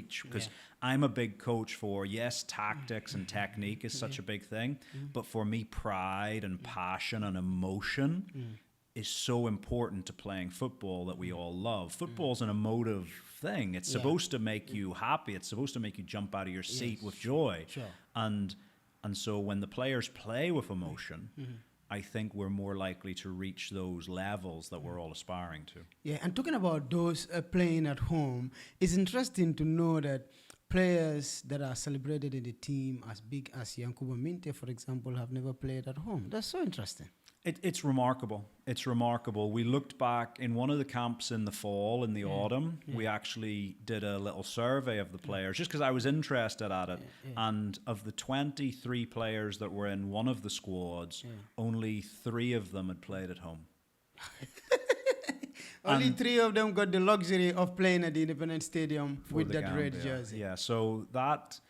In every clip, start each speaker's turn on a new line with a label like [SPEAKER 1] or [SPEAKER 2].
[SPEAKER 1] because I'm a big coach for, yes, tactics and technique is such a big thing, but for me, pride and passion and emotion is so important to playing football that we all love. Football's an emotive thing. It's supposed to make you happy. It's supposed to make you jump out of your seat with joy.
[SPEAKER 2] Sure.
[SPEAKER 1] And so when the players play with emotion, I think we're more likely to reach those levels that we're all aspiring to.
[SPEAKER 2] Yeah, and talking about those playing at home, it's interesting to know that players that are celebrated in the team as big as Yankuba Minte, for example, have never played at home. That's so interesting.
[SPEAKER 1] It's remarkable. It's remarkable. We looked back in one of the camps in the fall, in the autumn. We actually did a little survey of the players just because I was interested at it. And of the 23 players that were in one of the squads, only 3 of them had played at home.
[SPEAKER 2] Only 3 of them got the luxury of playing at the Independence Stadium with that
[SPEAKER 1] Gambia.
[SPEAKER 2] red jersey.
[SPEAKER 1] Yeah, so that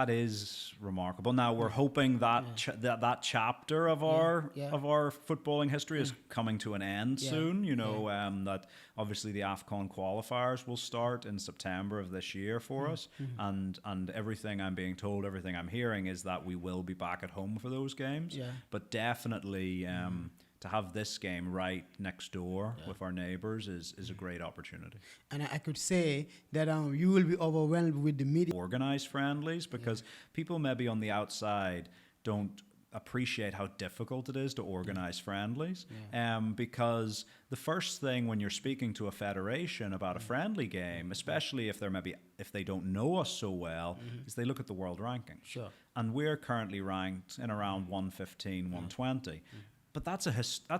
[SPEAKER 1] is remarkable. Now we're hoping that that chapter of our footballing history is coming to an end soon. You know, that obviously the Afcon qualifiers will start in September of this year for us, and everything I'm being told, everything I'm hearing is that we will be back at home for those games. Yeah. But definitely. To have this game right next door with our neighbours is a great opportunity.
[SPEAKER 2] And I could say that you will be overwhelmed with the media.
[SPEAKER 1] Organised friendlies, because people maybe on the outside don't appreciate how difficult it is to organise friendlies. Because the first thing when you're speaking to a federation about a friendly game, especially if they don't know us so well, is they look at the world ranking.
[SPEAKER 2] Sure.
[SPEAKER 1] And we're currently ranked in around 115, 120. But that's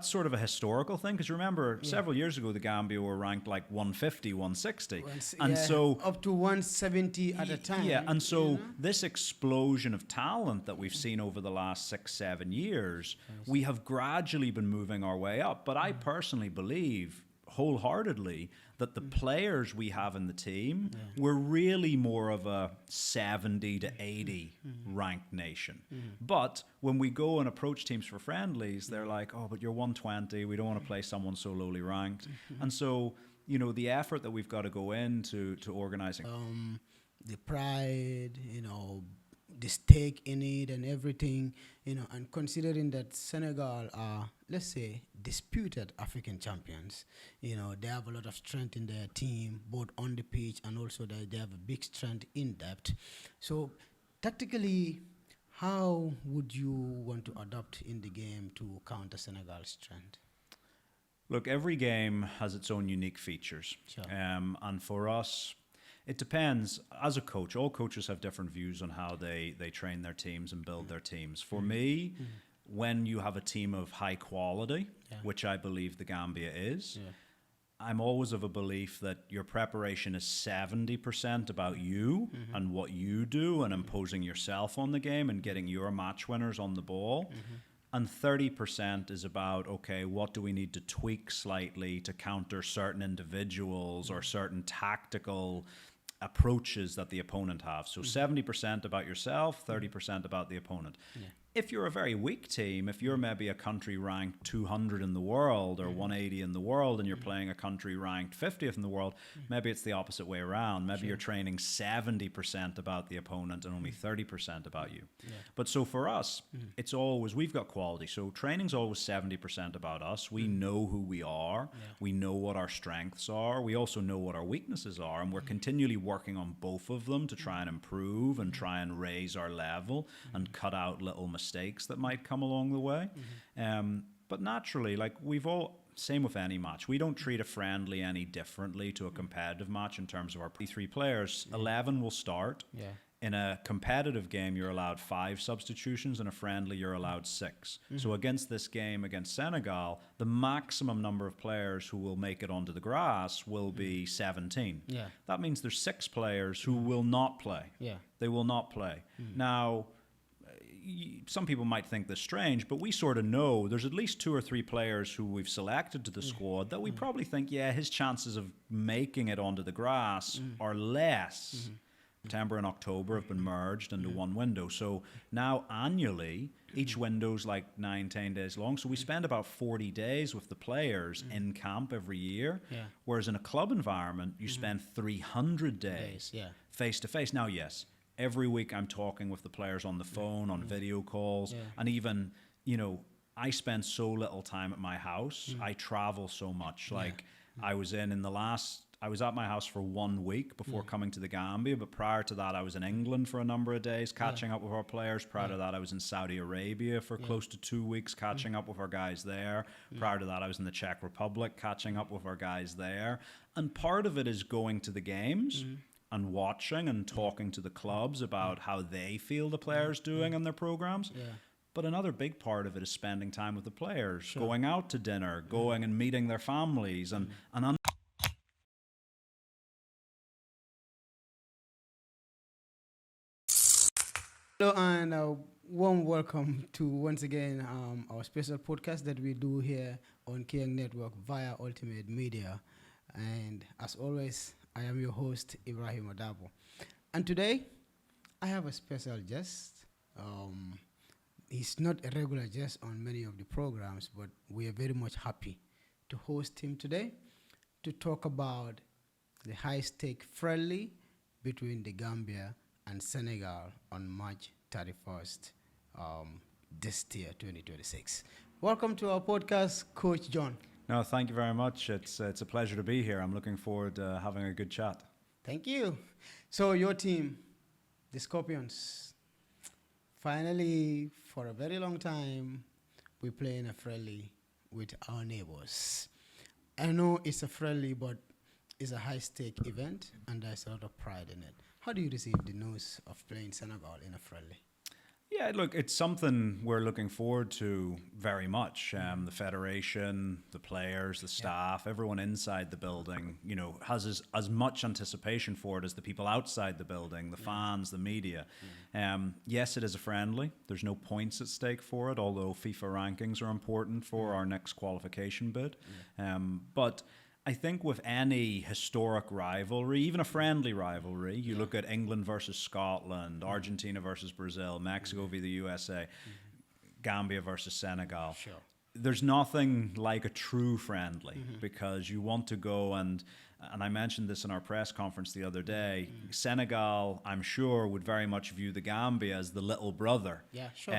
[SPEAKER 1] sort of a historical thing, because remember, several years ago, the Gambia were ranked like 150, 160. And so
[SPEAKER 2] up to 170 at a time.
[SPEAKER 1] Yeah, and so this explosion of talent that we've seen over the last 6-7 years, we have gradually been moving our way up. But I personally believe wholeheartedly that the players we have in the team, we're really more of a 70 to 80 ranked nation. But when we go and approach teams for friendlies, they're like, oh, but you're 120, we don't want to play someone so lowly ranked. And so, you know, the effort that we've got to go into organising.
[SPEAKER 2] The pride, you know, the stake in it and everything, you know, and considering that Senegal are, let's say, disputed African champions, you know, they have a lot of strength in their team, both on the pitch and also they have a big strength in depth. So, tactically, how would you want to adapt in the game to counter Senegal's strength?
[SPEAKER 1] Look, every game has its own unique features.
[SPEAKER 2] Sure.
[SPEAKER 1] And for us, it depends. As a coach, all coaches have different views on how they train their teams and build their teams. For me, when you have a team of high quality, which I believe the Gambia is, I'm always of a belief that your preparation is 70% about you and what you do and imposing yourself on the game and getting your match winners on the ball. And 30% is about, okay, what do we need to tweak slightly to counter certain individuals or certain tactical approaches that the opponent have. So 70% about yourself, 30% about the opponent. If you're a very weak team, if you're maybe a country ranked 200 in the world or 180 in the world and you're playing a country ranked 50th in the world, maybe it's the opposite way around. Maybe you're training 70% about the opponent and only 30% about you. But so for us, it's always, we've got quality. So training's always 70% about us. We know who we are. We know what our strengths are. We also know what our weaknesses are. And we're continually working on both of them to try and improve and try and raise our level and cut out little mistakes that might come along the way. But naturally, like same with any match, we don't treat a friendly any differently to a competitive match in terms of our 3 players. 11 will start. In a competitive game, you're allowed 5 substitutions. In a friendly, you're allowed 6. So against this game, against Senegal, the maximum number of players who will make it onto the grass will be 17. That means there's 6 players who will not play. They will not play. Now, some people might think this strange, but we sort of know there's at least 2 or 3 players who we've selected to the squad that we probably think, his chances of making it onto the grass are less. September and October have been merged into one window. So now annually, each window's like 9-10 days long. So we spend about 40 days with the players in camp every year.
[SPEAKER 2] Yeah.
[SPEAKER 1] Whereas in a club environment, you spend 300 days face to face. Now, yes, every week I'm talking with the players on the phone, on video calls, and even, you know, I spend so little time at my house. I travel so much. Like I was I was at my house for 1 week before coming to the Gambia, but prior to that, I was in England for a number of days catching up with our players. Prior to that, I was in Saudi Arabia for close to 2 weeks catching up with our guys there. Prior to that, I was in the Czech Republic catching up with our guys there. And part of it is going to the games and watching and talking to the clubs about how they feel the players doing in their programs. But another big part of it is spending time with the players, going out to dinner, going and meeting their families, and
[SPEAKER 2] Hello and a warm welcome to once again our special podcast that we do here on KN Network via Ultimate Media. And as always, I am your host, Ibrahim Adabo. And today, I have a special guest. He's not a regular guest on many of the programs, but we are very much happy to host him today to talk about the high-stake friendly between the Gambia and Senegal on March 31st this year, 2026. Welcome to our podcast, Coach John.
[SPEAKER 1] No, thank you very much. It's a pleasure to be here. I'm looking forward to having a good chat.
[SPEAKER 2] Thank you. So your team, the Scorpions, finally, for a very long time, we're playing a friendly with our neighbors. I know it's a friendly, but it's a high-stake event, and there's a lot of pride in it. How do you receive the news of playing Senegal in a friendly?
[SPEAKER 1] Yeah, look, it's something we're looking forward to very much. The federation, the players, the staff, everyone inside the building, you know, has as much anticipation for it as the people outside the building, the fans, the media. Yes, it is a friendly. There's no points at stake for it, although FIFA rankings are important for our next qualification bid. But I think with any historic rivalry, even a friendly rivalry, you look at England versus Scotland, Argentina versus Brazil, Mexico v the USA, Gambia versus Senegal.
[SPEAKER 2] Sure.
[SPEAKER 1] There's nothing like a true friendly because you want to go and I mentioned this in our press conference the other day, Senegal, I'm sure, would very much view the Gambia as the little brother.
[SPEAKER 2] Yeah, sure.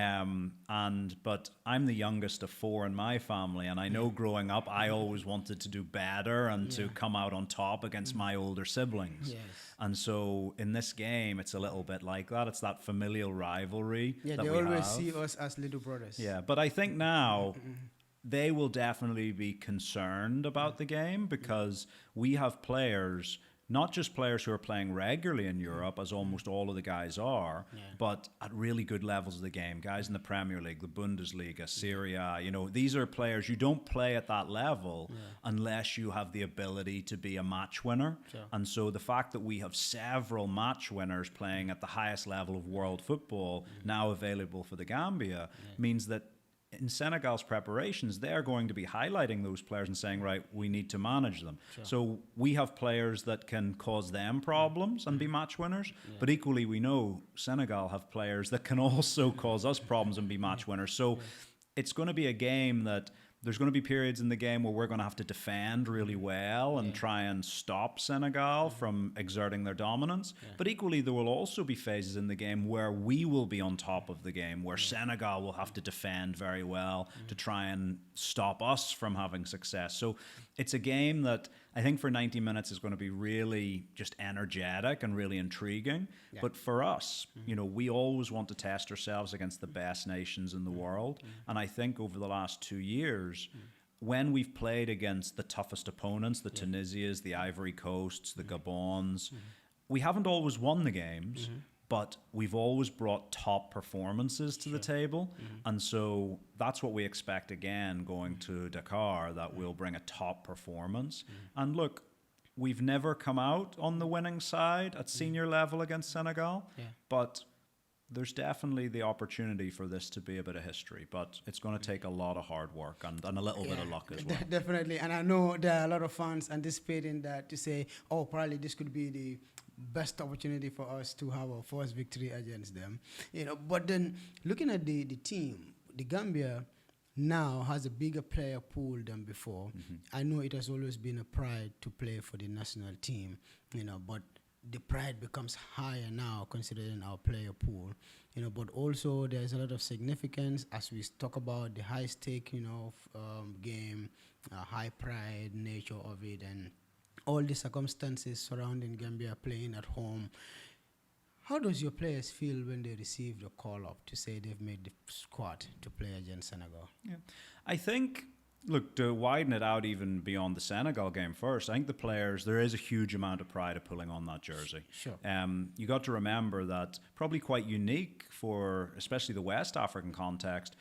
[SPEAKER 1] But I'm the youngest of four in my family, and I know growing up, I always wanted to do better and to come out on top against my older siblings.
[SPEAKER 2] Yes.
[SPEAKER 1] And so in this game, it's a little bit like that. It's that familial rivalry that
[SPEAKER 2] they
[SPEAKER 1] we
[SPEAKER 2] always
[SPEAKER 1] have.
[SPEAKER 2] see us as little brothers.
[SPEAKER 1] Yeah, but I think now they will definitely be concerned about the game because we have players, not just players who are playing regularly in Europe, as almost all of the guys are, but at really good levels of the game. Guys in the Premier League, the Bundesliga, Serie A, you know, these are players you don't play at that level unless you have the ability to be a match winner.
[SPEAKER 2] Sure.
[SPEAKER 1] And so the fact that we have several match winners playing at the highest level of world football now available for the Gambia means that in Senegal's preparations, they're going to be highlighting those players and saying, right, we need to manage them. Sure. So we have players that can cause them problems and be match winners, but equally we know Senegal have players that can also cause us problems and be match winners. So it's going to be a game that there's going to be periods in the game where we're going to have to defend really well and try and stop Senegal from exerting their dominance. But equally, there will also be phases in the game where we will be on top of the game, where Senegal will have to defend very well to try and stop us from having success. So it's a game that I think for 90 minutes is going to be really just energetic and really intriguing. Yeah. But for us, you know, we always want to test ourselves against the best nations in the world. And I think over the last 2 years, when we've played against the toughest opponents, the Tunisias, the Ivory Coasts, the Gabons, we haven't always won the games. But we've always brought top performances to the table. And so that's what we expect again going to Dakar, that we'll bring a top performance. And look, we've never come out on the winning side at senior level against Senegal, but there's definitely the opportunity for this to be a bit of history, but it's going to take a lot of hard work and a little bit of luck as well.
[SPEAKER 2] Definitely. And I know there are a lot of fans anticipating that to say, oh, probably this could be the best opportunity for us to have our first victory against them. But then looking at the team, the Gambia now has a bigger player pool than before. I know it has always been a pride to play for the national team, but the pride becomes higher now considering our player pool, but also there's a lot of significance as we talk about the high stake, game, high pride nature of it, and all the circumstances surrounding Gambia playing at home. How does your players feel when they receive the call up to say they've made the squad to play against Senegal?
[SPEAKER 1] Yeah. I think, look, to widen it out even beyond the Senegal game first, I think the players, there is a huge amount of pride of pulling on that jersey.
[SPEAKER 2] Sure.
[SPEAKER 1] You got to remember that probably quite unique for especially the West African context,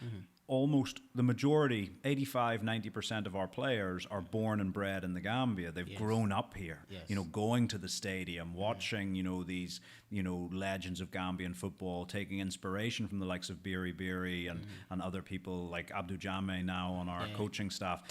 [SPEAKER 1] almost the majority, 85, 90% of our players are born and bred in the Gambia. They've grown up here, going to the stadium, watching, these, legends of Gambian football, taking inspiration from the likes of Biri Biri and other people like Abdou Jammeh now on our coaching staff.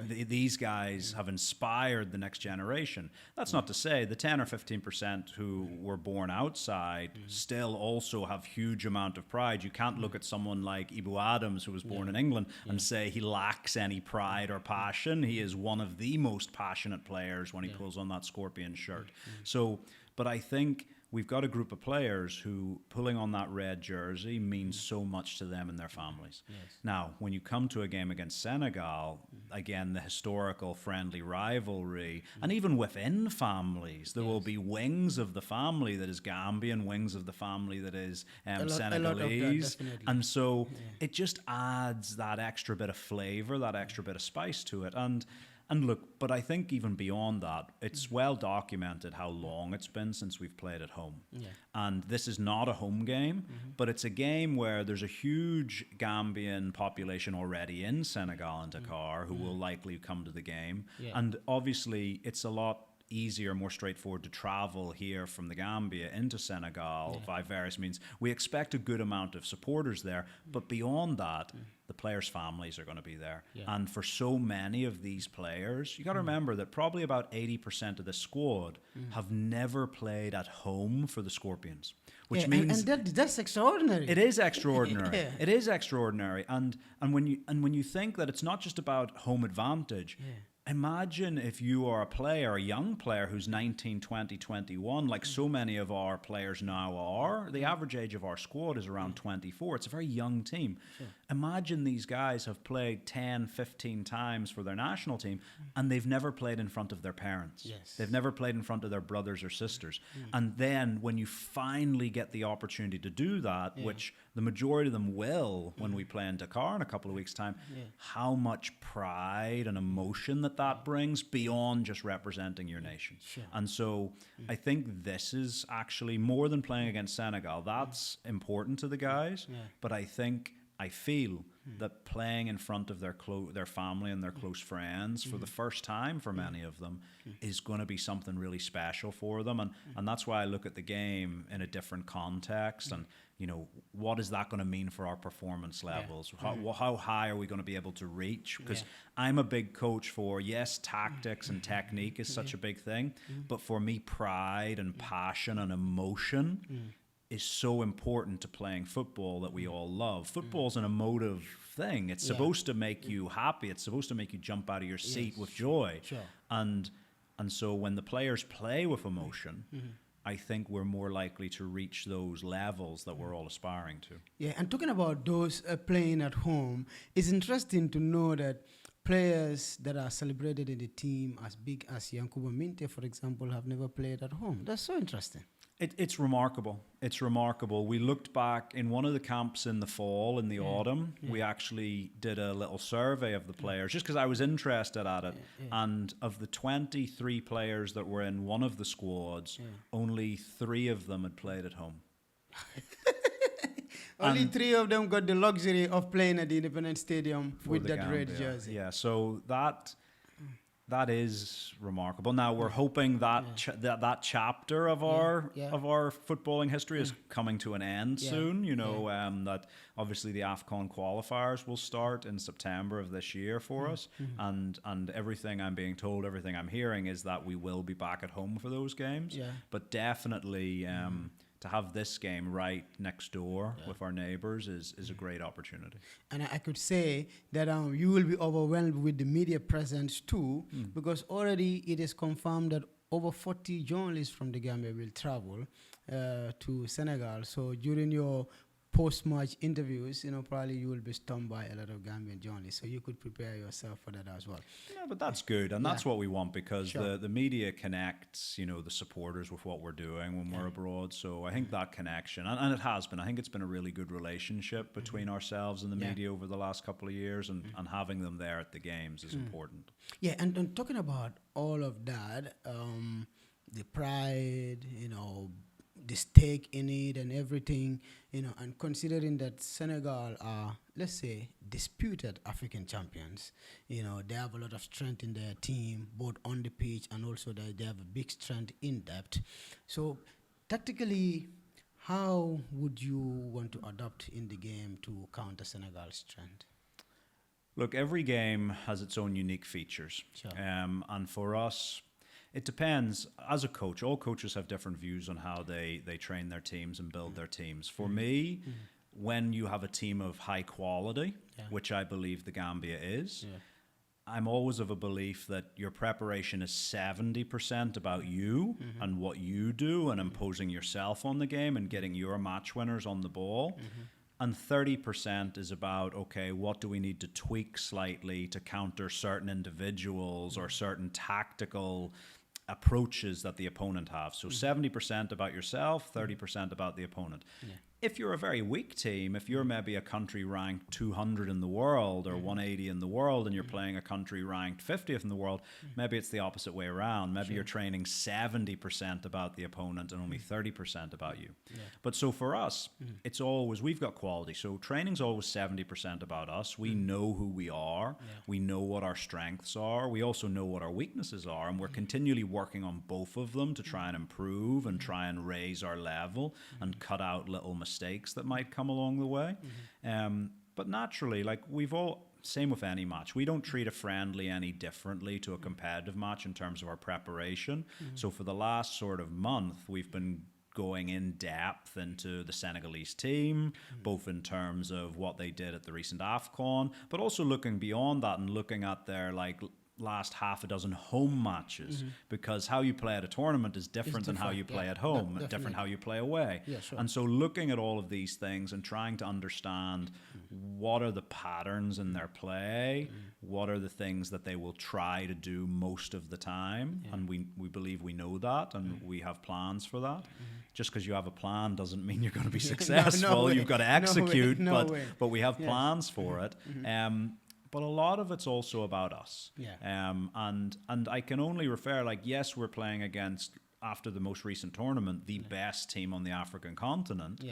[SPEAKER 1] These guys have inspired the next generation. That's not to say the 10 or 15% who were born outside still also have huge amount of pride. You can't look at someone like Ibu Adams, who was born in England, and say he lacks any pride or passion. He is one of the most passionate players when he pulls on that scorpion shirt. So, but I think we've got a group of players who pulling on that red jersey means so much to them and their families. Now, when you come to a game against Senegal, again, the historical friendly rivalry, and even within families, there will be wings of the family that is Gambian, wings of the family that is Senegalese. And so it just adds that extra bit of flavor, that extra bit of spice to it. And look, but I think even beyond that, it's well documented how long it's been since we've played at home. And this is not a home game, but it's a game where there's a huge Gambian population already in Senegal and Dakar who will likely come to the game. And obviously, it's a lot easier, more straightforward to travel here from the Gambia into Senegal by various means. We expect a good amount of supporters there, but beyond that, the players' families are going to be there. And for so many of these players, you got to remember that probably about 80% of the squad have never played at home for the Scorpions, which means
[SPEAKER 2] that's extraordinary.
[SPEAKER 1] It is extraordinary. It is extraordinary. And when you think that it's not just about home advantage. Imagine if you are a player, a young player who's 19, 20, 21, like so many of our players now are. The average age of our squad is around 24. It's a very young team. Imagine these guys have played 10, 15 times for their national team, and they've never played in front of their parents. They've never played in front of their brothers or sisters. And then when you finally get the opportunity to do that, which the majority of them will when we play in Dakar in a couple of weeks' time, how much pride and emotion that brings beyond just representing your nation. And so I think this is actually more than playing against Senegal. That's important to the guys, but I feel that playing in front of their family and their close friends for the first time for many of them is going to be something really special for them. And that's why I look at the game in a different context and, what is that going to mean for our performance levels? How high are we going to be able to reach? Because I'm a big coach for, yes, tactics and technique is such a big thing, but for me, pride and passion and emotion is so important to playing football that we all love. Football's an emotive thing. It's supposed to make you happy. It's supposed to make you jump out of your seat with joy. And so when the players play with emotion, I think we're more likely to reach those levels that we're all aspiring to.
[SPEAKER 2] Yeah, and talking about those playing at home, it's interesting to know that players that are celebrated in the team as big as Yankuba Minte, for example, have never played at home. That's so interesting.
[SPEAKER 1] It's remarkable. It's remarkable. We looked back in one of the camps in the fall, in the autumn. We actually did a little survey of the players just because I was interested at it. And of the 23 players that were in one of the squads, only 3 of them had played at home.
[SPEAKER 2] Only 3 of them got the luxury of playing at the Independence Stadium with that
[SPEAKER 1] Gambia.
[SPEAKER 2] red jersey.
[SPEAKER 1] Yeah, so that is remarkable. Now we're hoping that that chapter of our footballing history is coming to an end soon. That obviously the Afcon qualifiers will start in September of this year for us, and everything I'm being told, everything I'm hearing is that we will be back at home for those games. Yeah. But definitely. To have this game right next door with our neighbors is a great opportunity.
[SPEAKER 2] And I could say that you will be overwhelmed with the media presence too, because already it is confirmed that over 40 journalists from the Gambia will travel to Senegal. So during your post-match interviews, probably you will be stunned by a lot of Gambian journalists. So you could prepare yourself for that as well.
[SPEAKER 1] Yeah, but that's good. And that's what we want, because the media connects, the supporters with what we're doing when we're abroad. So I think that connection, and it has been, I think it's been a really good relationship between ourselves and the media over the last couple of years, and having them there at the games is important.
[SPEAKER 2] Yeah, and talking about all of that, the pride, the stake in it and everything, and considering that Senegal are, let's say, disputed African champions, they have a lot of strength in their team, both on the pitch and also they have a big strength in depth. So, tactically, how would you want to adapt in the game to counter Senegal's strength?
[SPEAKER 1] Look, every game has its own unique features.
[SPEAKER 2] Sure.
[SPEAKER 1] And for us, it depends. As a coach, all coaches have different views on how they train their teams and build their teams. For me, when you have a team of high quality, which I believe the Gambia is, I'm always of a belief that your preparation is 70% about you and what you do and imposing yourself on the game and getting your match winners on the ball. And 30% is about, okay, what do we need to tweak slightly to counter certain individuals or certain tactical approaches that the opponent have. So 70% about yourself, 30% about the opponent. If you're a very weak team, if you're maybe a country ranked 200 in the world or 180 in the world and you're playing a country ranked 50th in the world, maybe it's the opposite way around. Maybe you're training 70% about the opponent and only 30% about you. But so for us, it's always, we've got quality. So training's always 70% about us. We know who we are. We know what our strengths are. We also know what our weaknesses are. And we're continually working on both of them to try and improve and try and raise our level and cut out little mistakes that might come along the way. But naturally, like same with any match, we don't treat a friendly any differently to a competitive match in terms of our preparation. So for the last sort of month, we've been going in depth into the Senegalese team, both in terms of what they did at the recent Afcon, but also looking beyond that and looking at their last half a dozen home matches, because how you play at a tournament is different than how you play at home, different how you play away. And so looking at all of these things and trying to understand what are the patterns in their play, what are the things that they will try to do most of the time, and we believe we know that and we have plans for that. Just because you have a plan doesn't mean you're going to be successful. You've got to execute, but we have plans for it. But a lot of it's also about us. And I can only refer, yes, we're playing against, after the most recent tournament, the best team on the African continent.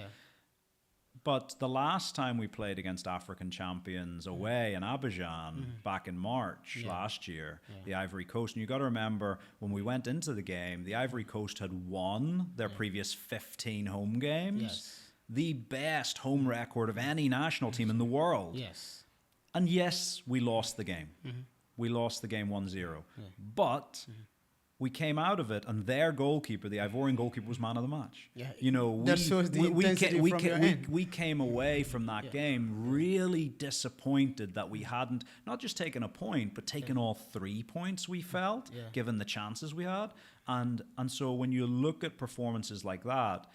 [SPEAKER 1] But the last time we played against African champions away in Abidjan back in March last year, the Ivory Coast, and you got to remember, when we went into the game, the Ivory Coast had won their previous 15 home games. The best home record of any national team in the world. And yes, we lost the game. We lost the game 1-0. But we came out of it, and their goalkeeper, the Ivorian goalkeeper, was man of the match. We came away from that game really disappointed that we hadn't not just taken a point, but taken all 3 points, we felt, given the chances we had. And so when you look at performances like that,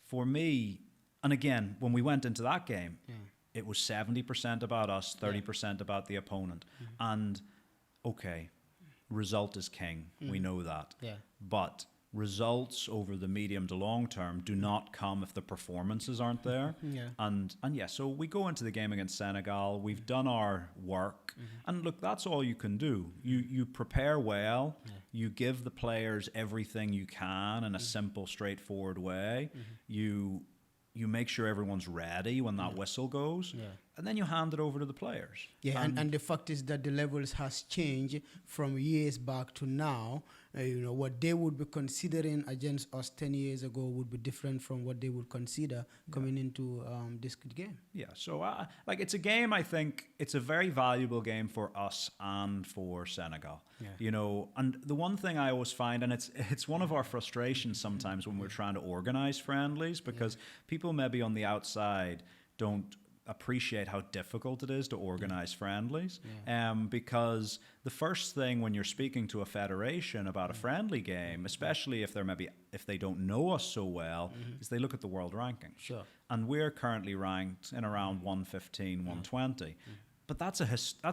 [SPEAKER 1] for me, and again, when we went into that game, it was 70% about us, 30% about the opponent. And, okay, result is king. We know that. But results over the medium to long term do not come if the performances aren't there. And so we go into the game against Senegal. We've done our work. And look, that's all you can do. You prepare well. You give the players everything you can in a simple, straightforward way. You make sure everyone's ready when that whistle goes. and then you hand it over to the players.
[SPEAKER 2] Yeah, and the fact is that the levels has changed from years back to now. What they would be considering against us 10 years ago would be different from what they would consider coming into this game.
[SPEAKER 1] Yeah, so it's a game. I think it's a very valuable game for us and for Senegal.
[SPEAKER 2] Yeah.
[SPEAKER 1] And the one thing I always find, and it's one of our frustrations sometimes when we're trying to organize friendlies, because people maybe on the outside don't appreciate how difficult it is to organize friendlies. Because the first thing when you're speaking to a federation about a friendly game, especially if they don't know us so well, is they look at the world rankings.
[SPEAKER 2] Sure.
[SPEAKER 1] And we're currently ranked in around 115, 120. But that's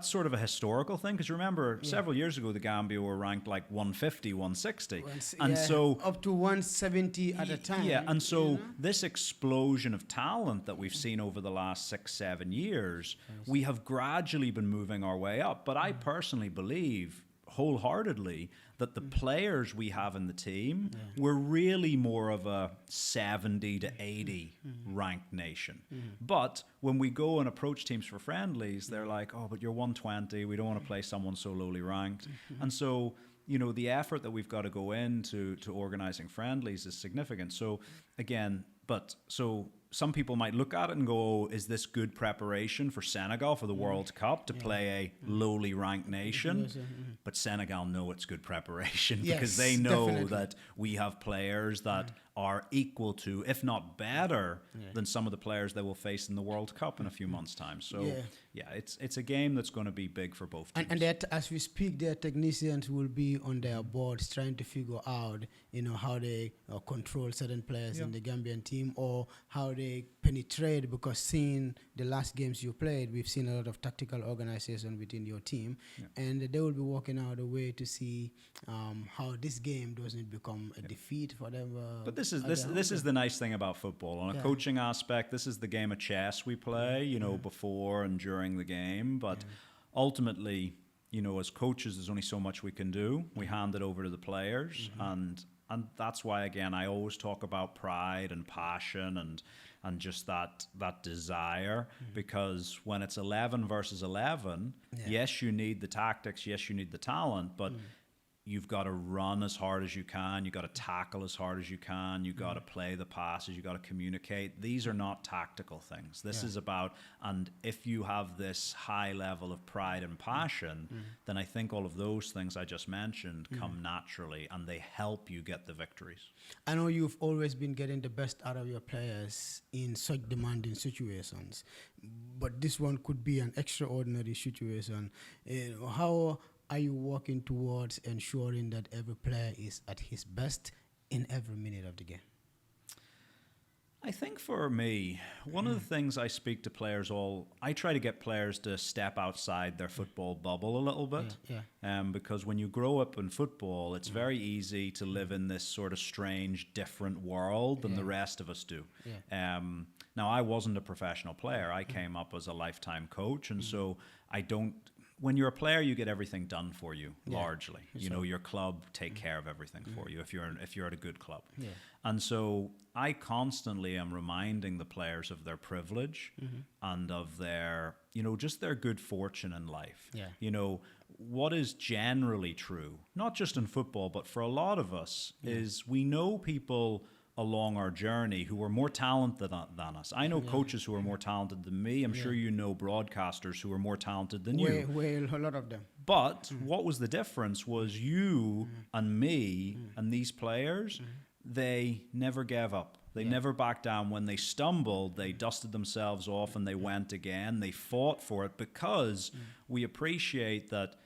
[SPEAKER 1] sort of a historical thing, because remember, several years ago, the Gambia were ranked like 150, 160. And so
[SPEAKER 2] up to 170 at a time.
[SPEAKER 1] Yeah, and so this explosion of talent that we've seen over the last 6-7 years, we have gradually been moving our way up. But I personally believe wholeheartedly that the players we have in the team, we're really more of a 70 to 80 ranked nation. But when we go and approach teams for friendlies, they're like, oh, but you're 120, we don't want to play someone so lowly ranked. And so, the effort that we've got to go into organizing friendlies is significant. So again, some people might look at it and go, oh, is this good preparation for Senegal for the World Cup to play a lowly ranked nation? But Senegal know it's good preparation because they know that we have players that are equal to, if not better, than some of the players they will face in the World Cup in a few months' time. So, it's a game that's going to be big for both teams.
[SPEAKER 2] And that, as we speak, their technicians will be on their boards trying to figure out, how they control certain players in the Gambian team, or how they penetrate, because seeing the last games you played, we've seen a lot of tactical organization within your team, and they will be working out a way to see how this game doesn't become a defeat for them.
[SPEAKER 1] But this is the nice thing about football. On a coaching aspect, this is the game of chess we play, before and during the game. But ultimately, as coaches, there's only so much we can do. We hand it over to the players, and that's why, again, I always talk about pride and passion and just that desire, because when it's 11 versus 11, yes, you need the tactics, yes, you need the talent, but you've got to run as hard as you can, you've got to tackle as hard as you can, you've got to play the passes, you've got to communicate. These are not tactical things. This is about, and if you have this high level of pride and passion, then I think all of those things I just mentioned come naturally, and they help you get the victories.
[SPEAKER 2] I know you've always been getting the best out of your players in such demanding situations, but this one could be an extraordinary situation. How are you working towards ensuring that every player is at his best in every minute of the game?
[SPEAKER 1] I think for me, one of the things I speak to players I try to get players to step outside their football bubble a little bit. Because when you grow up in football, it's very easy to live in this sort of strange, different world than the rest of us do. Now, I wasn't a professional player. I came up as a lifetime coach, and so when you're a player, you get everything done for you, largely. Your club take care of everything for you if you're at a good club. And so I constantly am reminding the players of their privilege and of their, just their good fortune in life. What is generally true, not just in football, but for a lot of us, is we know people along our journey who are more talented than us. I know coaches who are more talented than me. I'm sure you know broadcasters who are more talented than you.
[SPEAKER 2] A lot of them.
[SPEAKER 1] But what was the difference was you and me and these players, they never gave up. They never backed down. When they stumbled, they dusted themselves off and they went again. They fought for it, because we appreciate that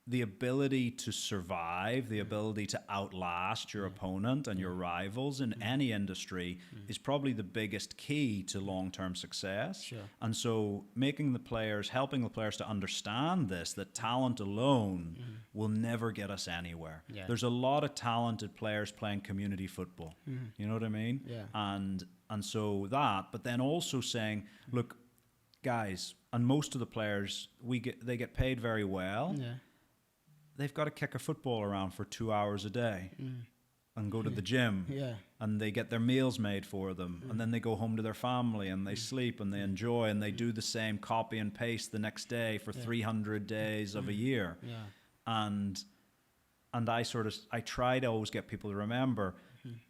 [SPEAKER 1] the ability to survive, the ability to outlast your opponent and your rivals in any industry is probably the biggest key to long-term success. And so helping the players to understand this, that talent alone will never get us anywhere. There's a lot of talented players playing community football. You know what I mean? And so but then also saying, look, guys, and most of the players, they get paid very well. They've got to kick a football around for 2 hours a day. and go to the gym.
[SPEAKER 2] Yeah.
[SPEAKER 1] And they get their meals made for them. And then they go home to their family and they sleep and they enjoy and they do the same copy and paste the next day for 300 days of a year.
[SPEAKER 2] Yeah.
[SPEAKER 1] And I try to always get people to remember,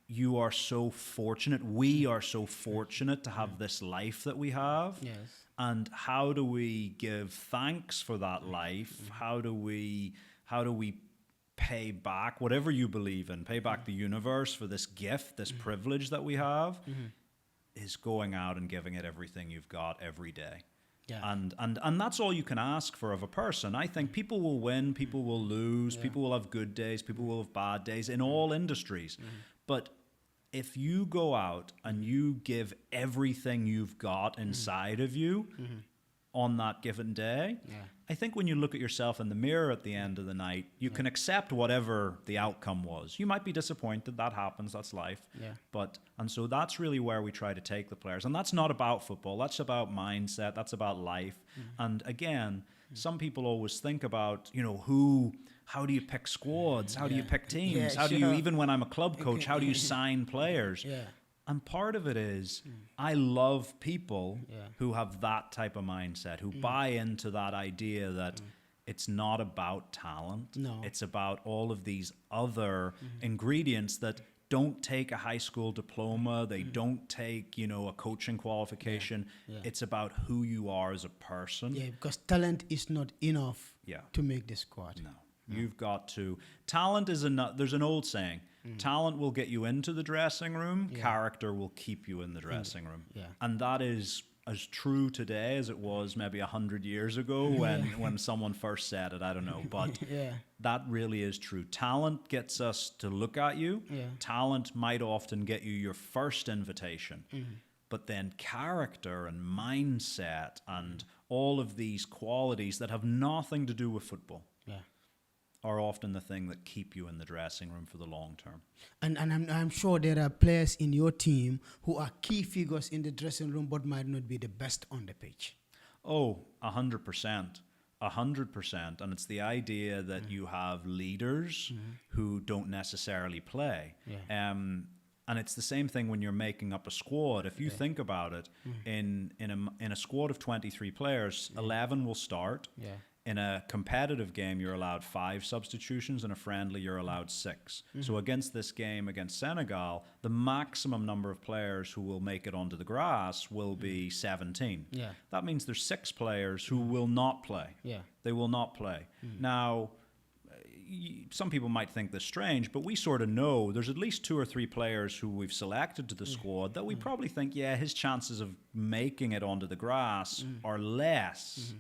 [SPEAKER 1] you are so fortunate. We are so fortunate to have this life that we have.
[SPEAKER 2] Yes.
[SPEAKER 1] And how do we give thanks for that life? How do we pay back whatever you believe in, pay back the universe for this gift, this privilege that we have, is going out and giving it everything you've got every day.
[SPEAKER 2] Yeah.
[SPEAKER 1] And that's all you can ask for of a person. I think people will win, people will lose, people will have good days, people will have bad days in all industries. But if you go out and you give everything you've got inside of you on that given day, I think when you look at yourself in the mirror at the end of the night, you can accept whatever the outcome was. You might be disappointed, that happens, that's life.
[SPEAKER 2] Yeah.
[SPEAKER 1] And so that's really where we try to take the players. And that's not about football, that's about mindset, that's about life. And again, some people always think about, how do you pick squads? How do you pick teams? How do you, even when I'm a club coach, how do you sign players?
[SPEAKER 2] Yeah.
[SPEAKER 1] And part of it is, I love people who have that type of mindset, who buy into that idea that it's not about talent.
[SPEAKER 2] No.
[SPEAKER 1] It's about all of these other ingredients that don't take a high school diploma. They don't take, a coaching qualification. It's about who you are as a person.
[SPEAKER 2] Yeah, because talent is not enough
[SPEAKER 1] Yeah.
[SPEAKER 2] to make the squad.
[SPEAKER 1] No. You've got to. Talent is there's an old saying. Talent will get you into the dressing room. Character will keep you in the dressing room.
[SPEAKER 2] Yeah.
[SPEAKER 1] And that is as true today as it was maybe 100 years ago when someone first said it. I don't know. But that really is true. Talent gets us to look at you.
[SPEAKER 2] Yeah.
[SPEAKER 1] Talent might often get you your first invitation. But then character and mindset and all of these qualities that have nothing to do with football are often the thing that keep you in the dressing room for the long term.
[SPEAKER 2] And I'm sure there are players in your team who are key figures in the dressing room but might not be the best on the pitch.
[SPEAKER 1] Oh, 100%. 100%. And it's the idea that you have leaders who don't necessarily play. And it's the same thing when you're making up a squad. If you think about it, in a squad of 23 players, 11 will start. In a competitive game, you're allowed 5 substitutions. In a friendly, you're allowed 6. So against this game, against Senegal, the maximum number of players who will make it onto the grass will be 17. That means there's 6 players who will not play. They will not play. Now, some people might think this strange, but we sort of know there's at least 2 or 3 players who we've selected to the squad that we probably think, his chances of making it onto the grass are less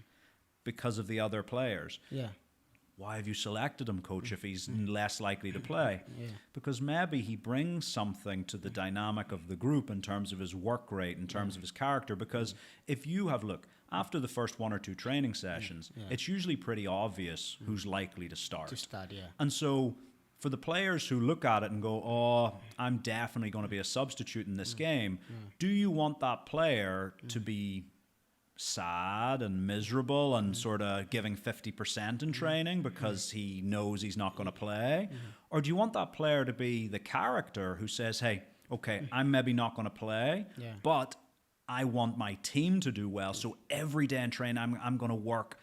[SPEAKER 1] because of the other players. Why have you selected him, coach, if he's less likely to play? Because maybe he brings something to the dynamic of the group in terms of his work rate, in terms of his character. Because if you have, after the first 1 or 2 training sessions, it's usually pretty obvious who's likely to start. And so for the players who look at it and go, I'm definitely going to be a substitute in this game, do you want that player to be sad and miserable and sort of giving 50% in training because he knows he's not going to play? Or do you want that player to be the character who says, hey, okay, I'm maybe not going to play, but I want my team to do well. So every day in training, I'm going to work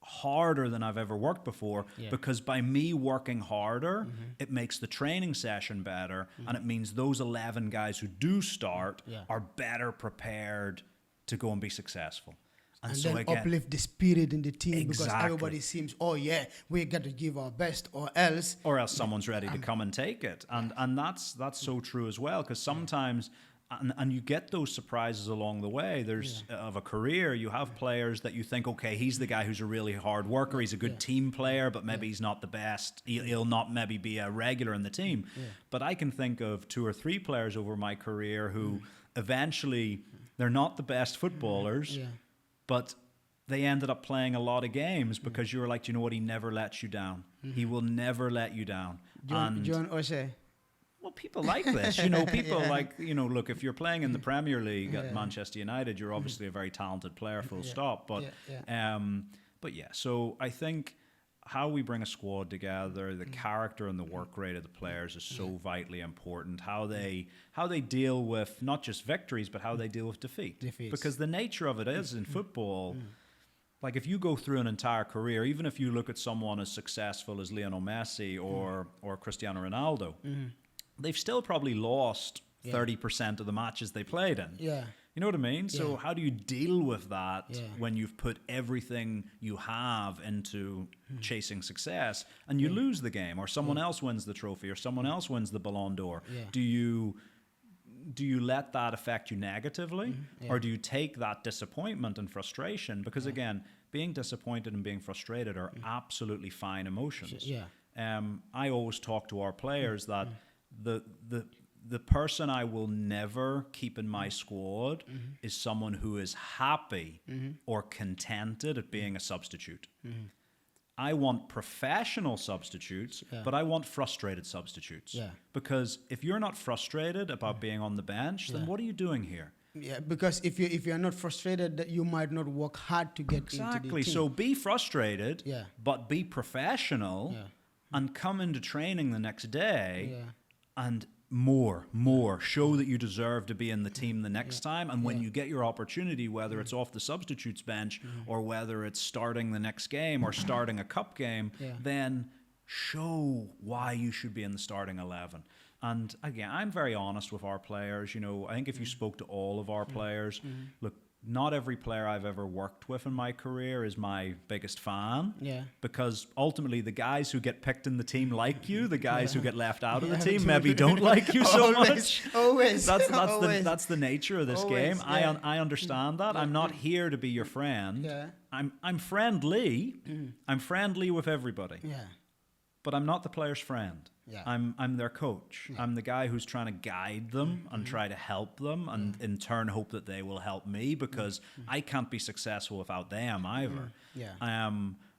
[SPEAKER 1] harder than I've ever worked before because by me working harder, it makes the training session better, and it means those 11 guys who do start are better prepared to go and be successful.
[SPEAKER 2] And so then again, uplift the spirit in the team because
[SPEAKER 1] Exactly.
[SPEAKER 2] everybody seems, we got to give our best or else
[SPEAKER 1] someone's ready to come and take it. And that's so true as well, because sometimes and you get those surprises along the way. There's of a career, you have players that you think, okay, he's the guy who's a really hard worker, he's a good team player, but maybe he's not the best, he'll not maybe be a regular in the team. But I can think of 2 or 3 players over my career who eventually they're not the best footballers, but they ended up playing a lot of games because you were like, you know what, he never lets you down. He will never let you down.
[SPEAKER 2] John O'Shea.
[SPEAKER 1] Well, people like this, people like, look, if you're playing in the Premier League at Manchester United, you're obviously a very talented player, full stop. But, so I think how we bring a squad together, the character and the work rate of the players is so vitally important. How they deal with not just victories, but how they deal with defeats. Because the nature of it is in football, like if you go through an entire career, even if you look at someone as successful as Lionel Messi or Cristiano Ronaldo, they've still probably lost 30% of the matches they played in.
[SPEAKER 2] Yeah.
[SPEAKER 1] You know what I mean? So how do you deal with that when you've put everything you have into chasing success and you lose the game, or someone else wins the trophy, or someone else wins the Ballon d'Or? Do you let that affect you negatively, or do you take that disappointment and frustration? Because again, being disappointed and being frustrated are absolutely fine emotions. I always talk to our players that the person I will never keep in my squad is someone who is happy or contented at being a substitute. I want professional substitutes, but I want frustrated substitutes. Because if you're not frustrated about being on the bench, then what are you doing here?
[SPEAKER 2] Yeah, because if you're not frustrated, you might not work hard to get into the team.
[SPEAKER 1] So be frustrated, but be professional, and come into training the next day and more. Show that you deserve to be in the team the next time. And when you get your opportunity, whether it's off the substitutes bench or whether it's starting the next game or starting a cup game, then show why you should be in the starting 11. And again, I'm very honest with our players. You know, I think if you spoke to all of our players, look, not every player I've ever worked with in my career is my biggest fan. Because ultimately the guys who get picked in the team like you, the guys who get left out of the team maybe don't like you so much. That's the nature of this game. I understand that. I'm not here to be your friend. I'm friendly. I'm friendly with everybody. But I'm not the player's friend. I'm their coach. I'm the guy who's trying to guide them and try to help them and in turn hope that they will help me, because I can't be successful without them either.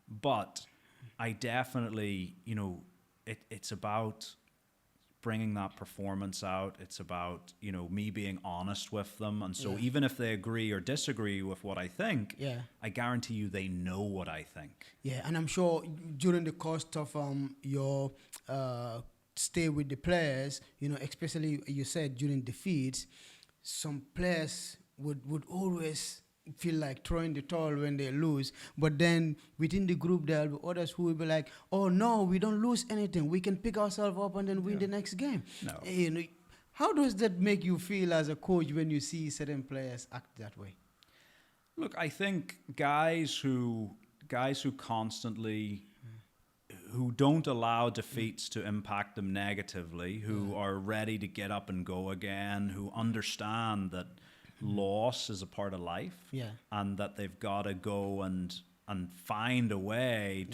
[SPEAKER 1] But I definitely, you know, it's about bringing that performance out. It's about, you know, me being honest with them. And so even if they agree or disagree with what I think, I guarantee you they know what I think.
[SPEAKER 2] And I'm sure during the course of your stay with the players, you know, especially you said during defeats, some players would always feel like throwing the towel when they lose, but then within the group there'll be others who will be like, oh no, we don't lose anything, we can pick ourselves up and then win the next game. You know, how does that make you feel as a coach when you see certain players act that way?
[SPEAKER 1] Look, I think guys who constantly who don't allow defeats to impact them negatively, who are ready to get up and go again, who understand that loss is a part of life, and that they've got to go and find a way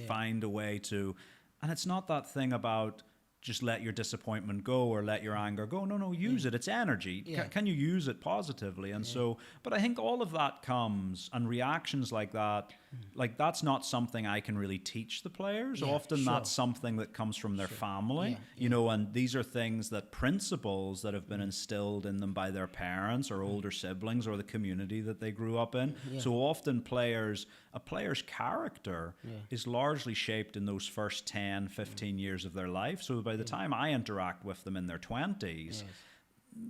[SPEAKER 1] to, and it's not that thing about just let your disappointment go or let your anger go. No, use it. It's energy. Can you use it positively? And so, but I think all of that comes, and reactions like that, like that's not something I can really teach the players. Often that's something that comes from their family, you know, and these are things that principles that have been instilled in them by their parents or older siblings or the community that they grew up in. So often a player's character is largely shaped in those first 10, 15 years of their life. So by the time I interact with them in their 20s,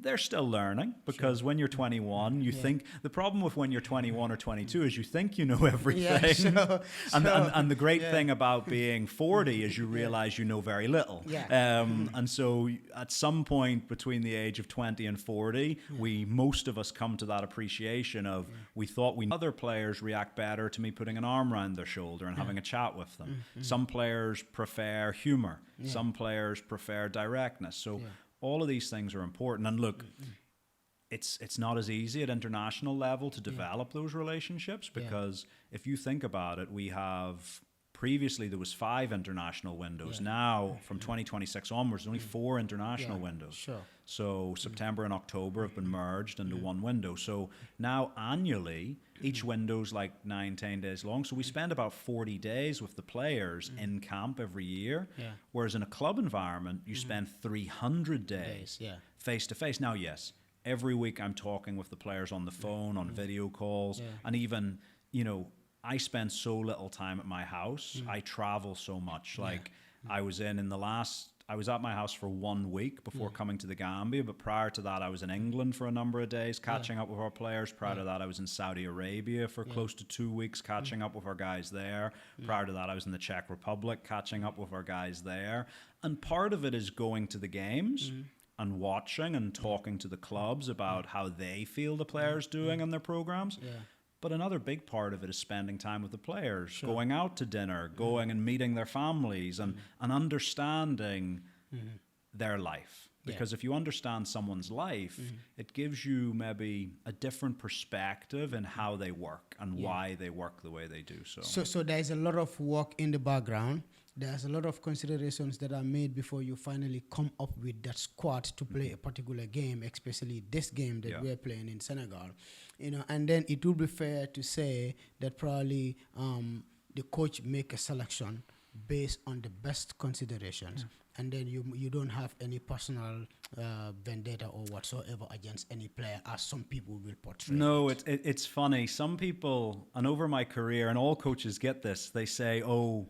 [SPEAKER 1] they're still learning, because when you're 21, you think the problem with when you're 21 or 22 is you think you know everything. And the great thing about being 40 is you realize you know very little. And so at some point between the age of 20 and 40, most of us come to that appreciation of we thought other players react better to me putting an arm around their shoulder and having a chat with them. Some players prefer humor. Some players prefer directness. So all of these things are important. And look, it's not as easy at international level to develop those relationships, because if you think about it, we have previously there was 5 international windows. Now from 2026 onwards, there's only 4 international windows. So September and October have been merged into one window. So now annually, each window's like 9-10 days long. So we spend about 40 days with the players in camp every year. Whereas in a club environment, you spend 300 days face to face. Now, yes, every week I'm talking with the players on the phone, on video calls, and even, you know, I spend so little time at my house. I travel so much. Like I was I was at my house for 1 week before coming to the Gambia, but prior to that, I was in England for a number of days catching up with our players. Prior to that, I was in Saudi Arabia for close to 2 weeks catching up with our guys there. Prior to that, I was in the Czech Republic catching up with our guys there. And part of it is going to the games and watching and talking to the clubs about how they feel the players doing in their programs. But another big part of it is spending time with the players, going out to dinner, going and meeting their families and understanding their life. Because if you understand someone's life, it gives you maybe a different perspective in how they work and why they work the way they do.
[SPEAKER 2] So there's a lot of work in the background. There's a lot of considerations that are made before you finally come up with that squad to play a particular game, especially this game that we're playing in Senegal. You know, and then it would be fair to say that probably the coach make a selection based on the best considerations, and then you don't have any personal vendetta or whatsoever against any player, as some people will portray.
[SPEAKER 1] No, it's funny. Some people, and over my career, and all coaches get this, they say, oh,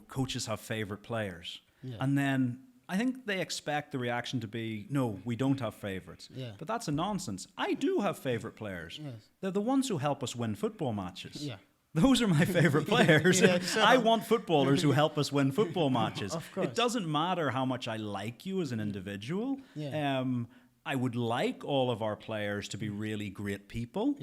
[SPEAKER 1] coaches have favorite players. And then I think they expect the reaction to be, no, we don't have favorites. But that's a nonsense. I do have favorite players. They're the ones who help us win football matches. Those are my favorite players. I want footballers who help us win football matches.
[SPEAKER 2] Of course.
[SPEAKER 1] It doesn't matter how much I like you as an individual. I would like all of our players to be really great people.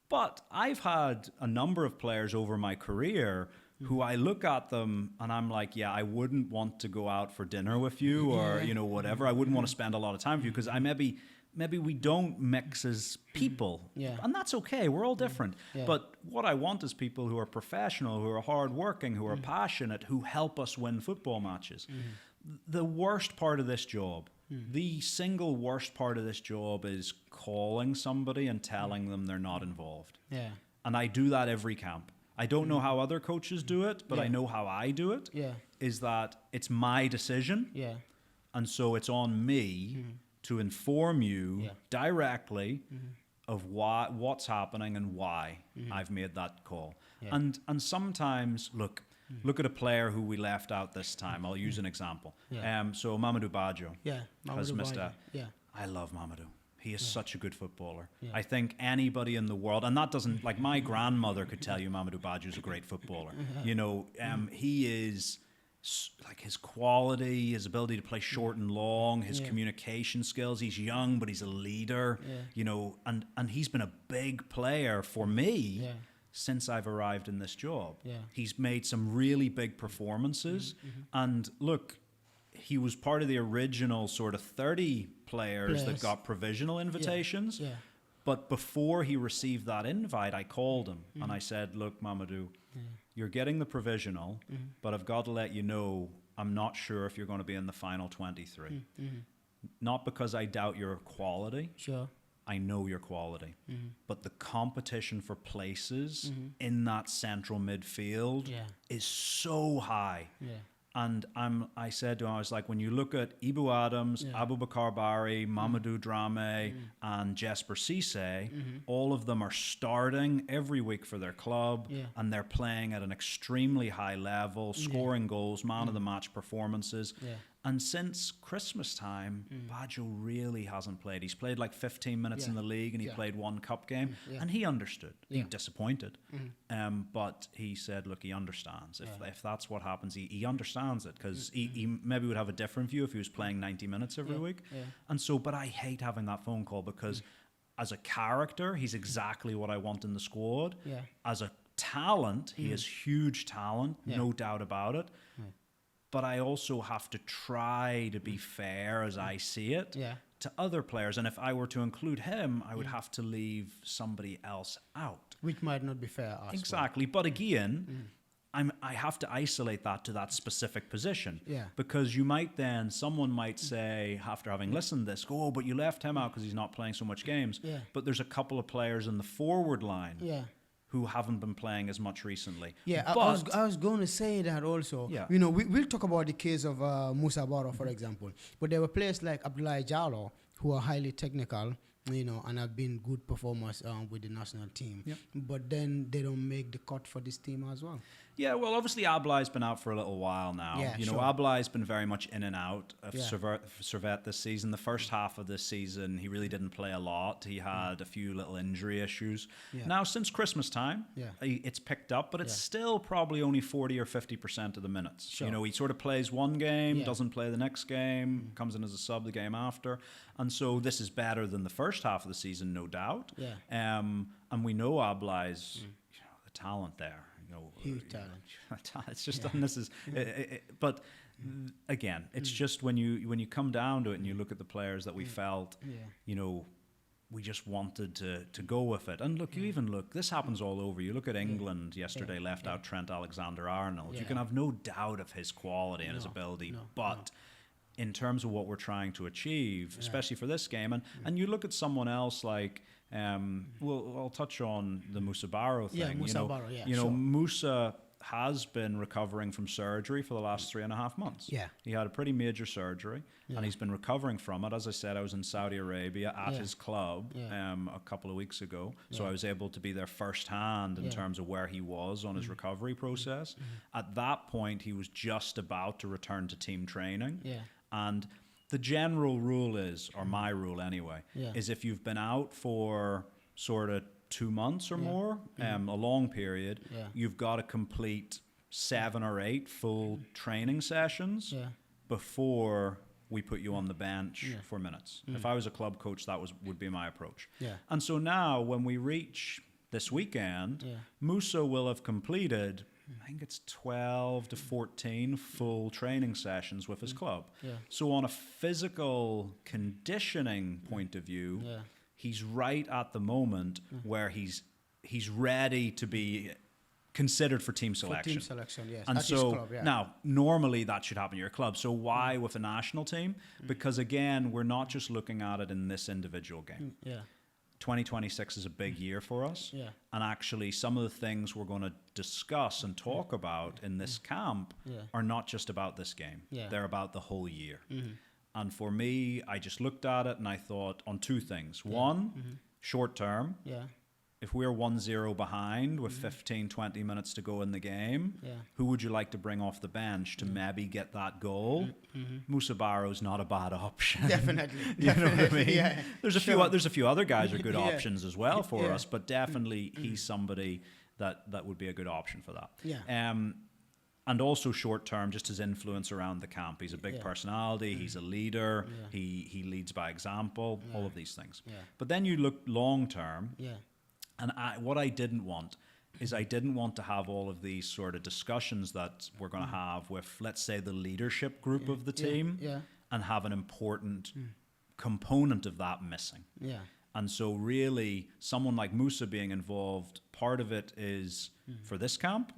[SPEAKER 1] But I've had a number of players over my career who I look at them and I'm like, I wouldn't want to go out for dinner with you or, whatever. I wouldn't want to spend a lot of time with you because I maybe we don't mix as people. And that's okay. We're all different. But what I want is people who are professional, who are hardworking, who are passionate, who help us win football matches. The worst part of this job, the single worst part of this job is calling somebody and telling them they're not involved. And I do that every camp. I don't know how other coaches do it, but I know how I do it, is that it's my decision. And so it's on me to inform you directly of what's happening and why I've made that call. And sometimes, look at a player who we left out this time. I'll use an example. So Mamadou Baggio has missed out. I love Mamadou. He is such a good footballer. I think anybody in the world, and that doesn't, like my grandmother could tell you Mamadou Baggio is a great footballer. He is, like his quality, his ability to play short and long, his communication skills. He's young, but he's a leader, and he's been a big player for me since I've arrived in this job. He's made some really big performances. And look, he was part of the original sort of 30 players that got provisional invitations. But before he received that invite, I called him and I said, look, Mamadou, you're getting the provisional, but I've got to let you know I'm not sure if you're going to be in the final 23. Not because I doubt your quality. I know your quality. But the competition for places in that central midfield is so high. And I said to him, I was like, when you look at Ibu Adams, Abubakar Bari, Mamadou Dramé, and Jesper Cisse, all of them are starting every week for their club, and they're playing at an extremely high level, scoring goals, man of the match performances. And since Christmas time, Baggio really hasn't played. He's played like 15 minutes in the league, and he played one cup game, and he understood. He was disappointed. But he said, look, he understands. If that's what happens, he understands it, because he maybe would have a different view if he was playing 90 minutes every week. And so, but I hate having that phone call, because as a character, he's exactly what I want in the squad. As a talent, he has huge talent, no doubt about it. But I also have to try to be fair, as I see it, to other players. And if I were to include him, I would have to leave somebody else out.
[SPEAKER 2] Which might not be fair.
[SPEAKER 1] Exactly. But again, I have to isolate that to that specific position. Because someone might say, after having listened to this, oh, but you left him out because he's not playing so much games. But there's a couple of players in the forward line who haven't been playing as much recently.
[SPEAKER 2] I was going to say that also. We'll talk about the case of Musa Barrow, for example. But there were players like Abdoulaye Diallo who are highly technical, and have been good performers with the national team.
[SPEAKER 1] Yep.
[SPEAKER 2] But then they don't make the cut for this team as well.
[SPEAKER 1] Yeah, well, obviously Ablai's been out for a little while now.
[SPEAKER 2] Yeah,
[SPEAKER 1] you know,
[SPEAKER 2] sure.
[SPEAKER 1] Ablai's been very much in and out of
[SPEAKER 2] Yeah.
[SPEAKER 1] Servette this season. The first half of this season, he really didn't play a lot. He had a few little injury issues.
[SPEAKER 2] Yeah.
[SPEAKER 1] Now, since Christmas time,
[SPEAKER 2] Yeah.
[SPEAKER 1] it's picked up, but it's
[SPEAKER 2] Yeah.
[SPEAKER 1] still probably only 40 or 50% of the minutes.
[SPEAKER 2] Sure.
[SPEAKER 1] You know, he sort of plays one game,
[SPEAKER 2] Yeah.
[SPEAKER 1] doesn't play the next game, comes in as a sub the game after. And so this is better than the first half of the season, no doubt.
[SPEAKER 2] Yeah.
[SPEAKER 1] And we know Ablai's the talent there.
[SPEAKER 2] Huge talent.
[SPEAKER 1] It's just and this is, but again, it's just when you come down to it and you look at the players that we felt, we just wanted to go with it. And look, you even look. This happens all over. You look at England yesterday, left out Trent Alexander-Arnold.
[SPEAKER 2] Yeah.
[SPEAKER 1] You can have no doubt of his quality and his ability, but. In terms of what we're trying to achieve, especially for this game, and you look at someone else like, I'll touch on the Musa Barrow thing.
[SPEAKER 2] Yeah, Musa Barrow, sure.
[SPEAKER 1] Musa has been recovering from surgery for the last 3.5 months.
[SPEAKER 2] Yeah.
[SPEAKER 1] He had a pretty major surgery, and he's been recovering from it. As I said, I was in Saudi Arabia at his club a couple of weeks ago, so I was able to be there firsthand in terms of where he was on his recovery process. At that point, he was just about to return to team training.
[SPEAKER 2] Yeah.
[SPEAKER 1] And the general rule is, or my rule anyway, is if you've been out for sort of 2 months or more, a long period, you've got to complete 7 or 8 full training sessions before we put you on the bench for minutes. If I was a club coach, that would be my approach.
[SPEAKER 2] Yeah.
[SPEAKER 1] And so now when we reach this weekend, Musa will have completed, I think it's 12 to 14 full training sessions with his club.
[SPEAKER 2] Yeah.
[SPEAKER 1] So on a physical conditioning point of view, he's right at the moment where he's ready to be considered for team selection.
[SPEAKER 2] For team selection, yes.
[SPEAKER 1] And
[SPEAKER 2] at his
[SPEAKER 1] so
[SPEAKER 2] club,
[SPEAKER 1] now, normally that should happen at your club. So why with a national team? Because again, we're not just looking at it in this individual game. 2026 is a big year for us.
[SPEAKER 2] Yeah.
[SPEAKER 1] And actually, some of the things we're going to discuss and talk about in this camp are not just about this game.
[SPEAKER 2] Yeah.
[SPEAKER 1] They're about the whole year. And for me, I just looked at it and I thought on 2 things. One, short term. If we're 1-0 behind with 15, 20 minutes to go in the game, who would you like to bring off the bench to maybe get that goal? Musa Barrow's not a bad option.
[SPEAKER 2] Definitely.
[SPEAKER 1] You know what I mean?
[SPEAKER 2] Yeah.
[SPEAKER 1] There's a few other guys who are good options as well for us, but definitely he's somebody that would be a good option for that. And also short term, just his influence around the camp. He's a big personality. He's a leader. He leads by example. All of these things. But then you look long term. And what I didn't want is I didn't want to have all of these sort of discussions that we're going to have with, let's say, the leadership group of the team and have an important component of that missing. And so really, someone like Musa being involved, part of it is for this camp,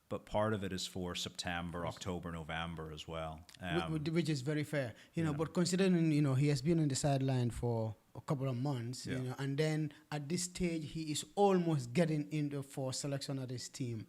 [SPEAKER 1] but part of it is for September, October, November as well.
[SPEAKER 2] Which is very fair. But considering, he has been on the sideline for a couple of months, and then at this stage, he is almost getting into for selection of this team.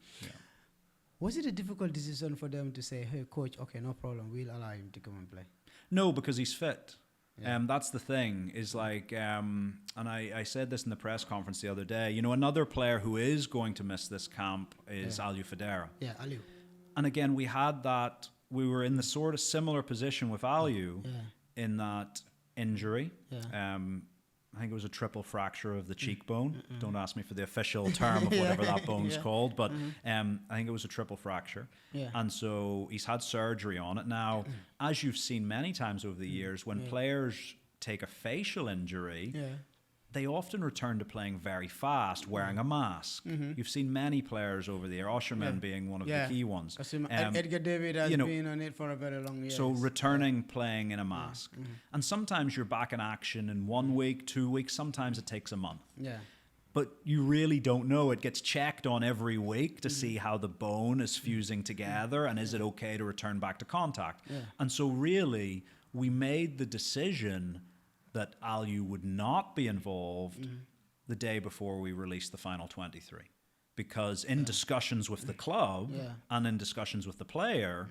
[SPEAKER 2] Was it a difficult decision for them to say, hey, coach, okay, no problem, we'll allow him to come and play?
[SPEAKER 1] No, because he's fit. That's the thing, is like, and I said this in the press conference the other day, another player who is going to miss this camp is Aliou Federa.
[SPEAKER 2] Yeah, Aliou.
[SPEAKER 1] And again, we were in the sort of similar position with Aliou in that injury. I think it was a triple fracture of the cheekbone. Don't ask me for the official term of whatever that bone's called, but I think it was a triple fracture. And so he's had surgery on it. Now, as you've seen many times over the years, when players take a facial injury, they often return to playing very fast, wearing a mask. You've seen many players over the year, Osherman being one of the key ones.
[SPEAKER 2] Edgar David has been on it for a very long year.
[SPEAKER 1] So returning playing in a mask. And sometimes you're back in action in 1 week, 2 weeks, sometimes it takes a month. But you really don't know. It gets checked on every week to see how the bone is fusing together and is it okay to return back to contact. And so really, we made the decision that Aliou would not be involved the day before we released the final 23. Because in discussions with the club and in discussions with the player,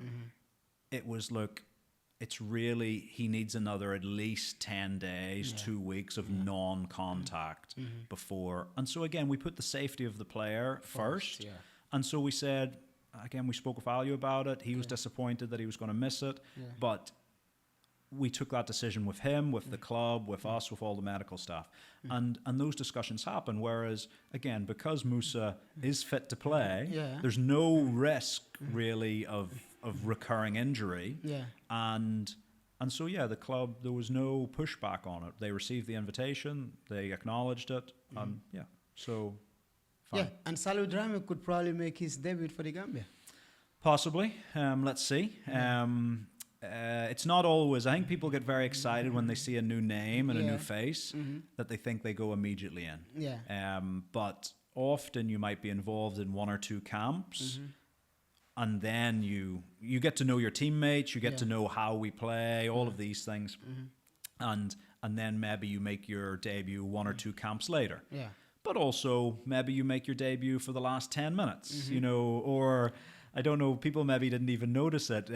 [SPEAKER 1] it was, look, it's really, he needs another at least 10 days, 2 weeks of non-contact before. And so again, we put the safety of the player first.
[SPEAKER 2] Yeah.
[SPEAKER 1] And so we said, again, we spoke with Alu about it. He was disappointed that he was going to miss it.
[SPEAKER 2] Yeah.
[SPEAKER 1] But we took that decision with him, with the club, with us, with all the medical staff. And those discussions happen. Whereas, again, because Musa is fit to play, there's no risk really of recurring injury.
[SPEAKER 2] Yeah.
[SPEAKER 1] And so, the club, there was no pushback on it. They received the invitation, they acknowledged it, and so fine.
[SPEAKER 2] Yeah, and Salou Dramé could probably make his debut for the Gambia.
[SPEAKER 1] Possibly. Let's see. It's not always, I think people get very excited when they see a new name and a new face that they think they go immediately in.
[SPEAKER 2] Yeah.
[SPEAKER 1] But often you might be involved in one or two camps, and then you get to know your teammates, you get to know how we play, all of these things, and then maybe you make your debut one or two camps later.
[SPEAKER 2] Yeah.
[SPEAKER 1] But also maybe you make your debut for the last 10 minutes, or I don't know, people maybe didn't even notice it.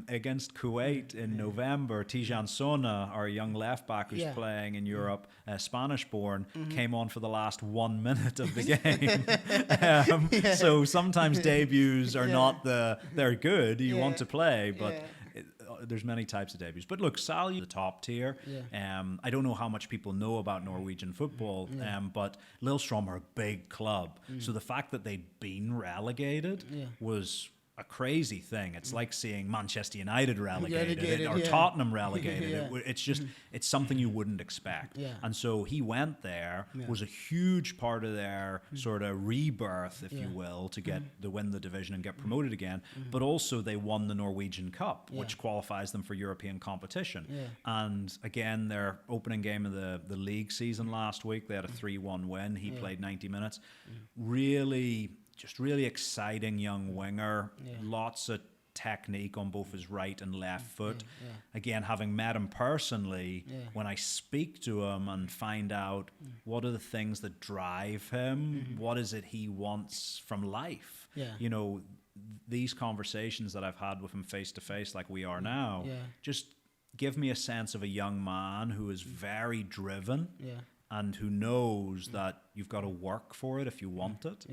[SPEAKER 1] Against Kuwait in November, Tijan Sona, our young left back who's playing in Europe, Spanish-born, came on for the last 1 minute of the game. So sometimes debuts are not they're good, you want to play, but there's many types of debuts. But look, Salou, the top tier. I don't know how much people know about Norwegian football, but Lillestrøm are a big club. So the fact that they'd been relegated was a crazy thing. It's like seeing Manchester United relegated or Tottenham relegated. It's just, it's something you wouldn't expect. And so he went there, was a huge part of their sort of rebirth, if you will, to win the division and get promoted again. But also they won the Norwegian Cup, which qualifies them for European competition. And again, their opening game of the league season last week, they had a 3-1 win. He played 90 minutes. Really exciting young winger, lots of technique on both his right and left foot. Again, having met him personally, when I speak to him and find out what are the things that drive him, what is it he wants from life, these conversations that I've had with him face to face like we are now, just give me a sense of a young man who is very driven. And who knows that you've got to work for it if you want it.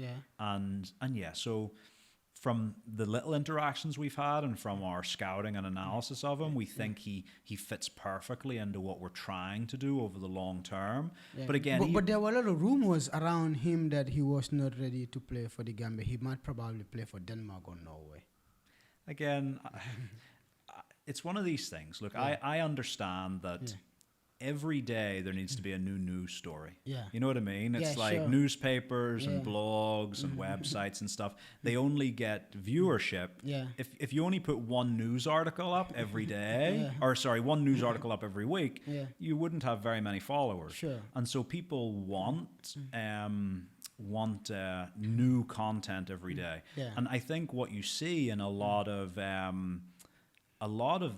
[SPEAKER 1] So from the little interactions we've had and from our scouting and analysis of him, we think he fits perfectly into what we're trying to do over the long term. But again...
[SPEAKER 2] But there were a lot of rumors around him that he was not ready to play for the Gambia. He might probably play for Denmark or Norway.
[SPEAKER 1] Again, it's one of these things. Look, I understand that... Every day there needs to be a new news story. You know what I mean? It's like newspapers and blogs and websites and stuff. They only get viewership. If you only put one news article up every day, one news article up every week, you wouldn't have very many followers. And so people want new content every day. And I think what you see in a lot of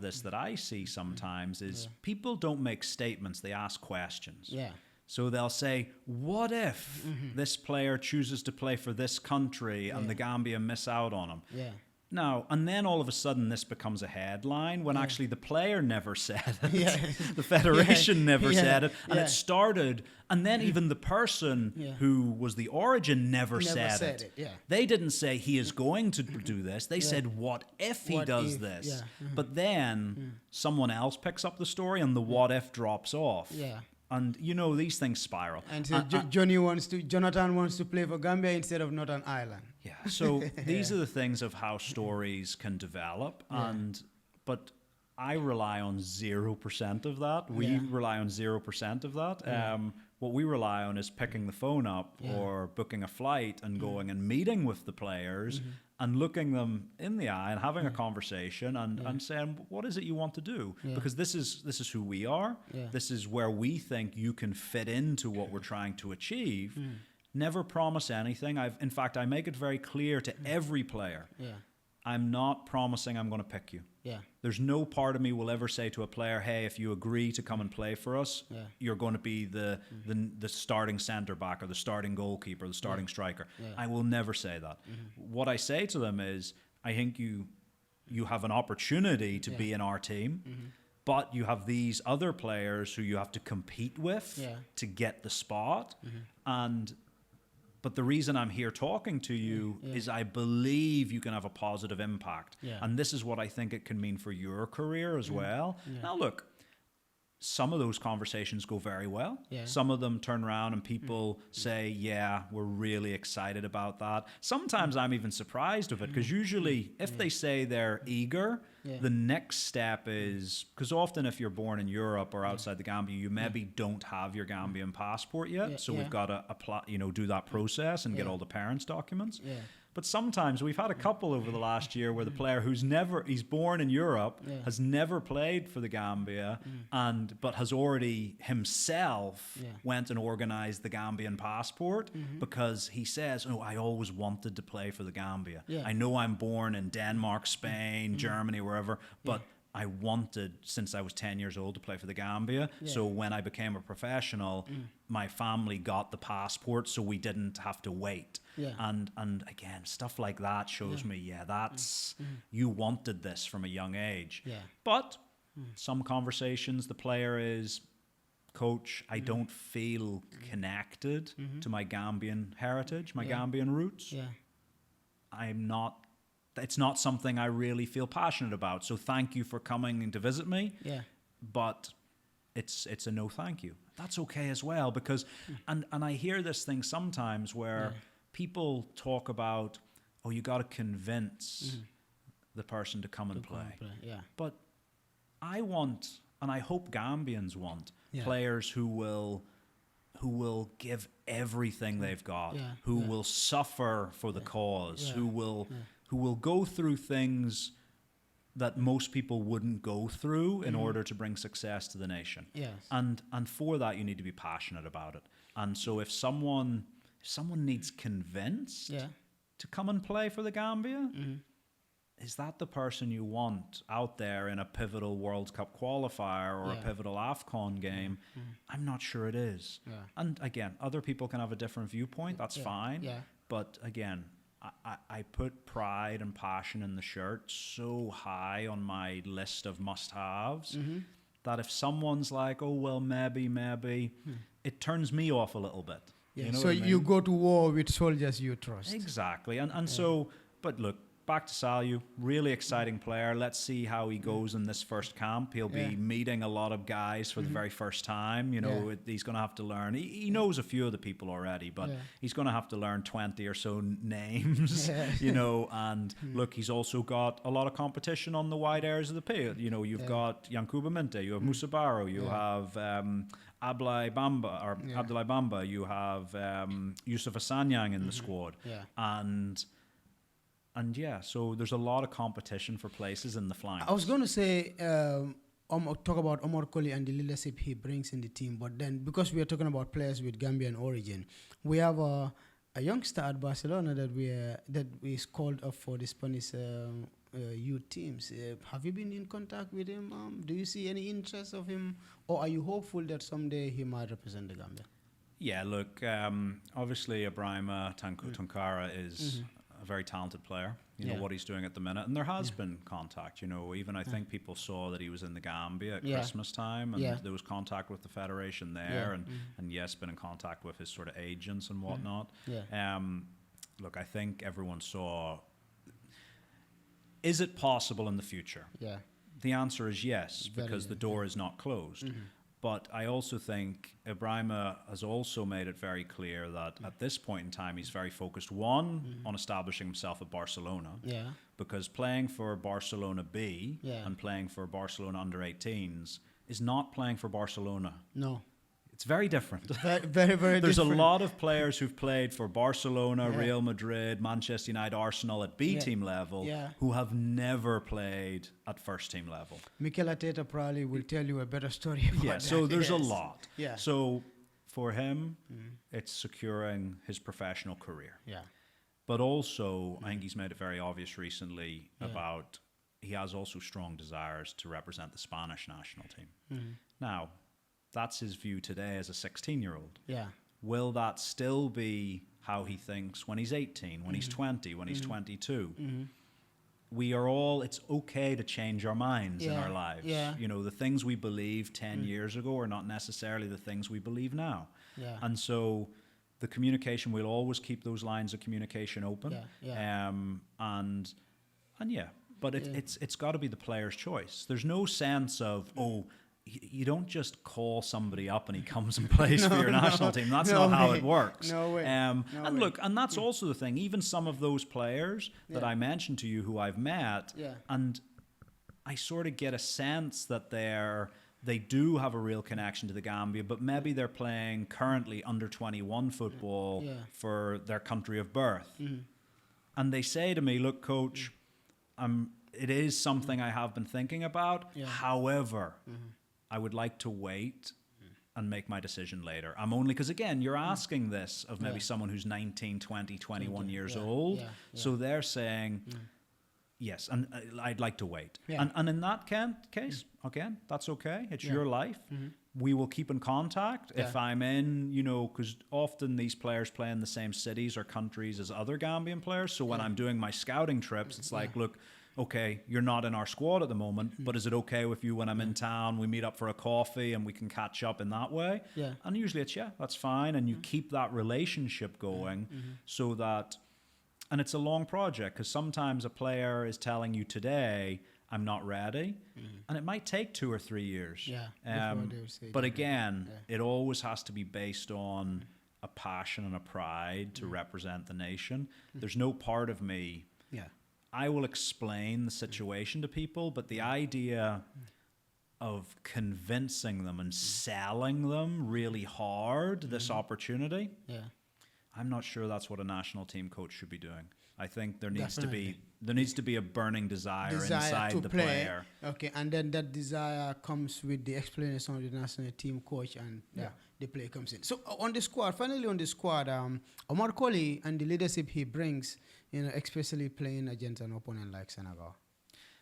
[SPEAKER 1] this that I see sometimes is people don't make statements, they ask questions. So they'll say, what if this player chooses to play for this country and the Gambia miss out on him? Now, and then all of a sudden this becomes a headline when actually the player never said it. The federation never said it. And it started, and then even the person who was the origin never said it. They didn't say he is going to do this. They said, what if he does this? But then someone else picks up the story and the what if drops off. And these things spiral.
[SPEAKER 2] And so Jonathan wants to play for Gambia instead of Northern Ireland.
[SPEAKER 1] So these are the things of how stories can develop. But I rely on 0% of that. We rely on 0% of that. What we rely on is picking the phone up or booking a flight and going and meeting with the players and looking them in the eye and having a conversation and saying, what is it you want to do? Because this is who we are. This is where we think you can fit into what we're trying to achieve. Never promise anything. In fact, I make it very clear to every player. I'm not promising I'm going to pick you. There's no part of me will ever say to a player, hey, if you agree to come and play for us, you're going to be the starting centre back or the starting goalkeeper, the starting striker. I will never say that. What I say to them is, I think you you have an opportunity to be in our team, but you have these other players who you have to compete with to get the spot. But the reason I'm here talking to you is I believe you can have a positive impact. And this is what I think it can mean for your career as well. Now, look, some of those conversations go very well. Some of them turn around and people say, yeah, we're really excited about that. Sometimes I'm even surprised of it, because usually if they say they're eager, the next step is, because often if you're born in Europe or outside the Gambia, you maybe don't have your Gambian passport yet. So we've got to apply, do that process and get all the parents' documents. But sometimes we've had a couple over the last year where the player he's born in Europe, has never played for the Gambia, but has already himself went and organized the Gambian passport because he says, oh, I always wanted to play for the Gambia. I know I'm born in Denmark, Spain, Germany, wherever, but I wanted, since I was 10 years old, to play for the Gambia. So when I became a professional, my family got the passport, so we didn't have to wait. And again, stuff like that shows me, that's, you wanted this from a young age. But some conversations, the player is, coach, I don't feel connected to my Gambian heritage, my Gambian roots. It's not something I really feel passionate about. So thank you for coming to visit me. But it's a no thank you. That's okay as well, because and I hear this thing sometimes where people talk about, oh, you got to convince the person to come and play. But I want, and I hope Gambians want, players who will give everything they've got, who will suffer for the cause, who will go through things that most people wouldn't go through in order to bring success to the nation. And for that, you need to be passionate about it. And so if someone needs convinced to come and play for the Gambia, is that the person you want out there in a pivotal World Cup qualifier or a pivotal Afcon game? I'm not sure it is. And again, other people can have a different viewpoint. That's fine. But again, I put pride and passion in the shirt so high on my list of must-haves that if someone's like, oh, well, maybe, it turns me off a little bit. You know
[SPEAKER 2] so you go to war with soldiers you trust.
[SPEAKER 1] Exactly. And so, but look, back to Salyu, really exciting player. Let's see how he goes in this first camp. He'll be meeting a lot of guys for the very first time. He's going to have to learn. He knows a few of the people already, but he's going to have to learn 20 or so names, and look, he's also got a lot of competition on the wide areas of the field. You've got Yankuba Minte, you have Musa Barrow, you have Abdoulaye Bamba, you have Yusuf Asanyang in the squad. And so there's a lot of competition for places in the flanks.
[SPEAKER 2] I was going to say, talk about Omar Colley and the leadership he brings in the team, but then because we are talking about players with Gambian origin, we have a youngster at Barcelona that is called up for the Spanish youth teams. Have you been in contact with him? Do you see any interest of him, or are you hopeful that someday he might represent the Gambia? Yeah,
[SPEAKER 1] look, obviously Ibrahima Tunkara is a very talented player. You know what he's doing at the minute, and there has been contact. Even I think people saw that he was in the Gambia at Christmas time, and there was contact with the federation there, and yes, been in contact with his sort of agents and whatnot. Look, I think everyone saw. Is it possible in the future? The answer is yes, because the door is not closed. But I also think Ibrahima has also made it very clear that at this point in time, he's very focused, one, on establishing himself at Barcelona. Because playing for Barcelona B and playing for Barcelona under-18s is not playing for Barcelona.
[SPEAKER 2] No.
[SPEAKER 1] It's very different.
[SPEAKER 2] Very, very
[SPEAKER 1] There's
[SPEAKER 2] different.
[SPEAKER 1] a lot of players who've played for Barcelona, Real Madrid, Manchester United, Arsenal at B-team level who have never played at first-team level.
[SPEAKER 2] Mikel Arteta probably will tell you a better story about that.
[SPEAKER 1] So there's a lot. So for him, it's securing his professional career. But also, I think he's made it very obvious recently about he has also strong desires to represent the Spanish national team. Now, that's his view today as a 16-year-old. Will that still be how he thinks when he's 18, when he's 20, when he's 22? we are all, it's okay to change our minds in our lives.
[SPEAKER 2] Yeah.
[SPEAKER 1] You know, the things we believed 10 years ago are not necessarily the things we believe now.
[SPEAKER 2] Yeah.
[SPEAKER 1] And so the communication, we'll always keep those lines of communication open. But it's got to be the player's choice. There's no sense of, you don't just call somebody up and he comes and plays for your national team. That's not how it works.
[SPEAKER 2] No way.
[SPEAKER 1] Look, and that's also the thing. Even some of those players that I mentioned to you who I've met, and I sort of get a sense that they do have a real connection to the Gambia, but maybe they're playing currently under 21 football for their country of birth. And they say to me, look, coach, it is something I have been thinking about. However, I would like to wait and make my decision later. I'm only, because again, you're asking this of maybe someone who's 19, 20, 21 years old. So they're saying, yes, and I'd like to wait. And in that case, again, that's okay. It's your life. We will keep in contact. If I'm in, because often these players play in the same cities or countries as other Gambian players. So when I'm doing my scouting trips, it's like, look, okay, you're not in our squad at the moment, but is it okay with you when I'm in town, we meet up for a coffee and we can catch up in that way? And usually it's, that's fine. And you keep that relationship going so that, and it's a long project, because sometimes a player is telling you today, I'm not ready. And it might take 2 or 3 years. But again, it always has to be based on a passion and a pride to represent the nation. There's no part of me, I will explain the situation to people, but the idea of convincing them and selling them really hard this opportunity, I'm not sure that's what a national team coach should be doing. I think there needs to be a burning desire inside the player.
[SPEAKER 2] Okay, and then that desire comes with the explanation of the national team coach, and the player comes in. So on the squad, Omar Colley and the leadership he brings, especially playing against an opponent like Senegal.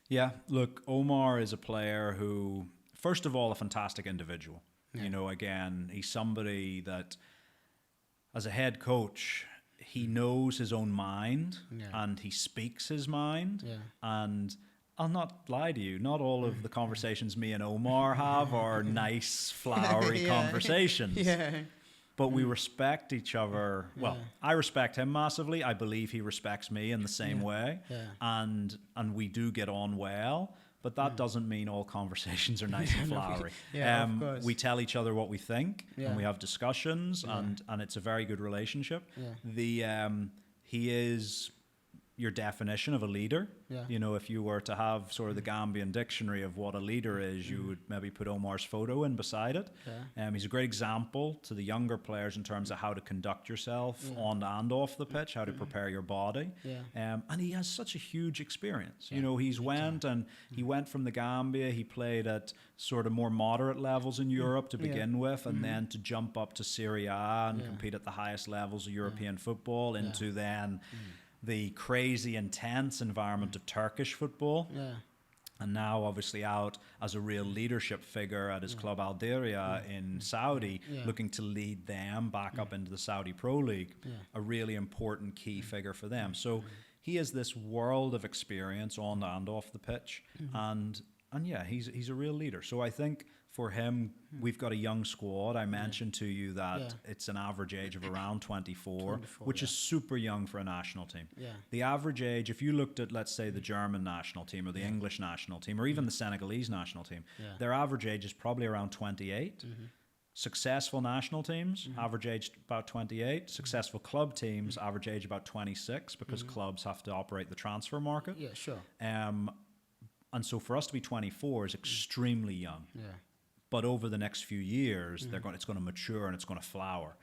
[SPEAKER 1] Yeah, look, Omar is a player who, first of all, a fantastic individual. Again, he's somebody that, as a head coach, he knows his own mind and he speaks his mind. And I'll not lie to you, not all of the conversations me and Omar have are nice, flowery conversations. But we respect each other. Well, I respect him massively. I believe he respects me in the same way. And we do get on well. But that doesn't mean all conversations are nice and flowery.
[SPEAKER 2] Of course.
[SPEAKER 1] We tell each other what we think, and we have discussions, and it's a very good relationship. He is your definition of a leader. If you were to have sort of the Gambian dictionary of what a leader is, you would maybe put Omar's photo in beside it. He's a great example to the younger players in terms of how to conduct yourself on and off the pitch, how to prepare your body. And he has such a huge experience. He went from the Gambia, he played at sort of more moderate levels in Europe to begin with, and then to jump up to Serie A and compete at the highest levels of European football, into then the crazy, intense environment of Turkish football. And now obviously out as a real leadership figure at his club Alderia in Saudi, looking to lead them back up into the Saudi Pro League, a really important key figure for them. So he has this world of experience on and off the pitch. And he's a real leader. So I think for him, we've got a young squad. I mentioned to you that it's an average age of around 24, which is super young for a national team. The average age, if you looked at, let's say, the German national team or the English national team or even the Senegalese national team, their average age is probably around 28. Successful national teams, average age about 28. Successful club teams, average age about 26, because clubs have to operate the transfer market. And so for us to be 24 is extremely young. But over the next few years, it's going to mature and it's going to flower.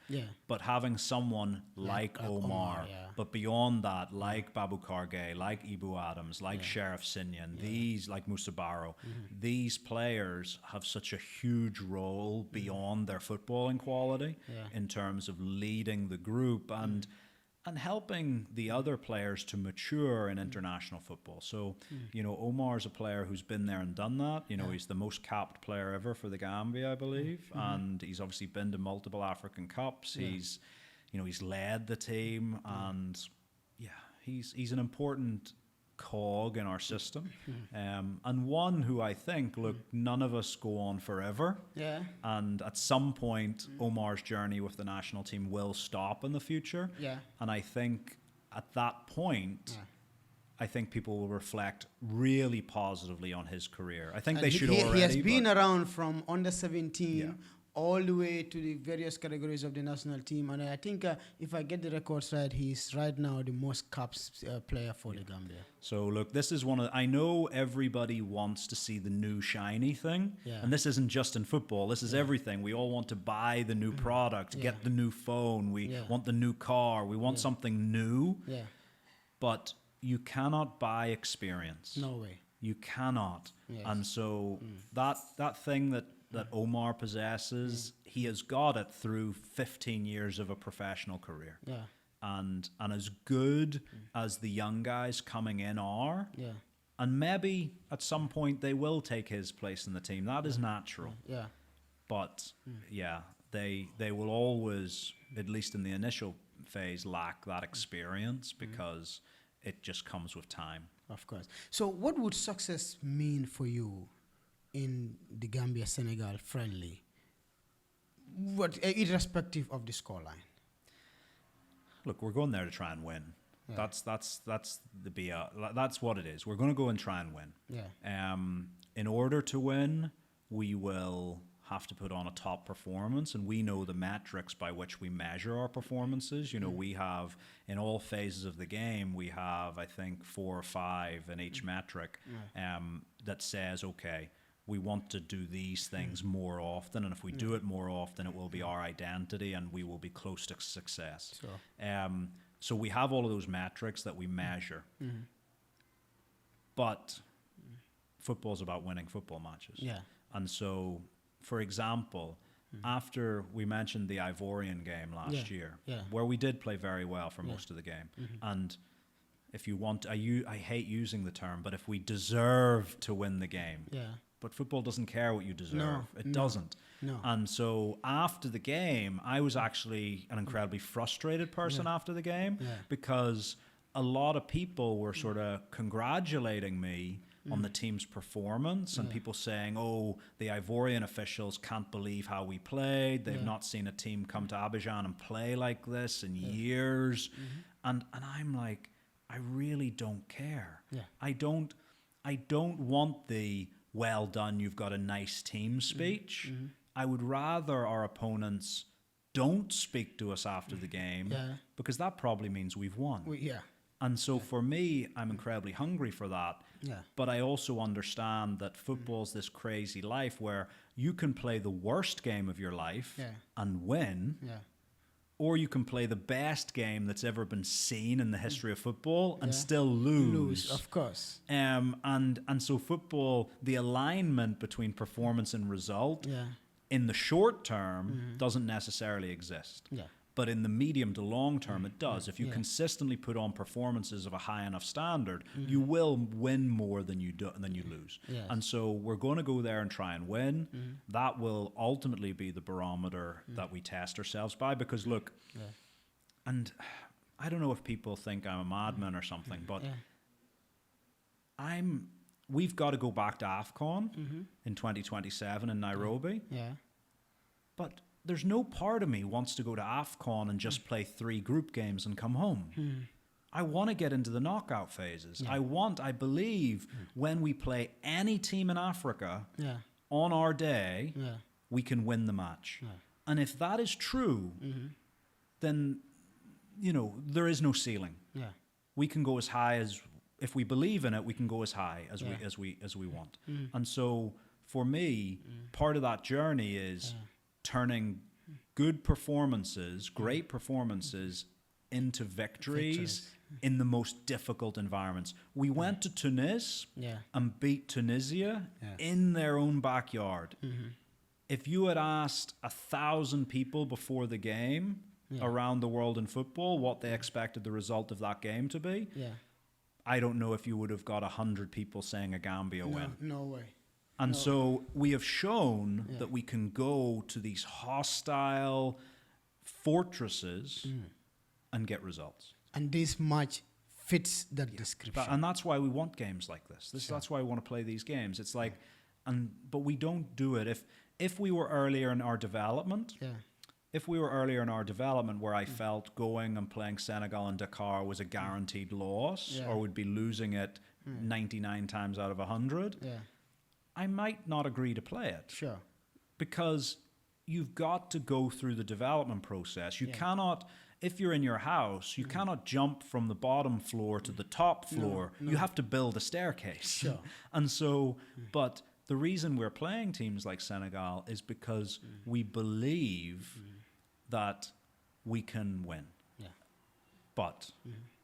[SPEAKER 1] But having someone like Omar, but beyond that, like Babu Kargay, like Ibu Adams, like Sheriff Sinyan, these, like Musa Barrow, these players have such a huge role beyond their footballing quality in terms of leading the group and helping the other players to mature in international football. So, Omar's a player who's been there and done that. He's the most capped player ever for the Gambia, I believe. And he's obviously been to multiple African Cups. He's led the team, and he's an important cog in our system, and one who I think, look, none of us go on forever.
[SPEAKER 2] Yeah.
[SPEAKER 1] And at some point, Omar's journey with the national team will stop in the future.
[SPEAKER 2] Yeah.
[SPEAKER 1] And I think at that point, I think people will reflect really positively on his career. I think
[SPEAKER 2] And
[SPEAKER 1] they should already.
[SPEAKER 2] He has been around from under 17
[SPEAKER 1] Yeah.
[SPEAKER 2] all the way to the various categories of the national team. And I think if I get the records right, he's right now the most caps player for the Gambia.
[SPEAKER 1] So look, this is one of, I know everybody wants to see the new shiny thing,
[SPEAKER 2] Yeah.
[SPEAKER 1] and this isn't just in football, this is everything. We all want to buy the new product, get the new phone, we want the new car, we want something new,
[SPEAKER 2] Yeah.
[SPEAKER 1] but you cannot buy experience.
[SPEAKER 2] No way.
[SPEAKER 1] You cannot.
[SPEAKER 2] Yes.
[SPEAKER 1] And so that thing that Omar possesses, he has got it through 15 years of a professional career.
[SPEAKER 2] Yeah.
[SPEAKER 1] And as good as the young guys coming in are,
[SPEAKER 2] Yeah.
[SPEAKER 1] and maybe at some point they will take his place in the team. That is natural.
[SPEAKER 2] Yeah.
[SPEAKER 1] But yeah, they will always, at least in the initial phase, lack that experience because it just comes with time.
[SPEAKER 2] Of course. So what would success mean for you in the Gambia Senegal friendly? What, irrespective of the scoreline?
[SPEAKER 1] Look, we're going there to try and win.
[SPEAKER 2] Yeah.
[SPEAKER 1] That's what it is. We're going to go and try and win.
[SPEAKER 2] Yeah.
[SPEAKER 1] In order to win, we will have to put on a top performance, and we know the metrics by which we measure our performances. You know, we have, in all phases of the game, we have, I think, 4 or 5 in each metric that says, okay, we want to do these things more often, and if we do it more often, it will be our identity and we will be close to success. So we have all of those metrics that we measure. But football's about winning football matches.
[SPEAKER 2] Yeah.
[SPEAKER 1] And so, for example, after we mentioned the Ivorian game last year, where we did play very well for most of the game, and if you want, I hate using the term, but if we deserve to win the game, but football doesn't care what you deserve. It doesn't.
[SPEAKER 2] No.
[SPEAKER 1] And so after the game, I was actually an incredibly frustrated person after the game because a lot of people were sort of congratulating me on the team's performance and people saying, oh, the Ivorian officials can't believe how we played. They've not seen a team come to Abidjan and play like this in years. And I'm like, I really don't care. I don't want the well done, you've got a nice team speech. I would rather our opponents don't speak to us after the game because that probably means we've won. And so for me, I'm incredibly hungry for that. But I also understand that football's this crazy life where you can play the worst game of your life and win, or you can play the best game that's ever been seen in the history of football and still lose.
[SPEAKER 2] Of course.
[SPEAKER 1] And so football, the alignment between performance and result in the short term doesn't necessarily exist. But in the medium to long term, it does. If you consistently put on performances of a high enough standard, you will win more than you lose. And so we're going to go there and try and win. That will ultimately be the barometer that we test ourselves by. Because look, and I don't know if people think I'm a madman or something, but we've got to go back to Afcon in 2027 in Nairobi. But there's no part of me wants to go to Afcon and just play 3 group games and come home. I want to get into the knockout phases. I believe when we play any team in Africa on our day, we can win the match. And if that is true, then, you know, there is no ceiling. We can go as high as, if we believe in it, we can go as high as we want. And so for me, part of that journey is turning good performances, great performances, into victories in the most difficult environments. We went to Tunis and beat Tunisia in their own backyard. If you had asked 1,000 people before the game around the world in football what they expected the result of that game to be, I don't know if you would have got 100 people saying a Gambia win.
[SPEAKER 2] No way.
[SPEAKER 1] And so we have shown that we can go to these hostile fortresses and get results.
[SPEAKER 2] And this match fits that description.
[SPEAKER 1] And that's why we want games like this. That's why we want to play these games. It's like, but we don't do it. If we were earlier in our development, where I felt going and playing Senegal and Dakar was a guaranteed loss, or would be losing it 99 times out of 100, I might not agree to play it.
[SPEAKER 2] Sure.
[SPEAKER 1] Because you've got to go through the development process. You cannot, if you're in your house, you cannot jump from the bottom floor to the top floor. No. You have to build a staircase.
[SPEAKER 2] Sure.
[SPEAKER 1] And so, but the reason we're playing teams like Senegal is because we believe that we can win. Yeah. But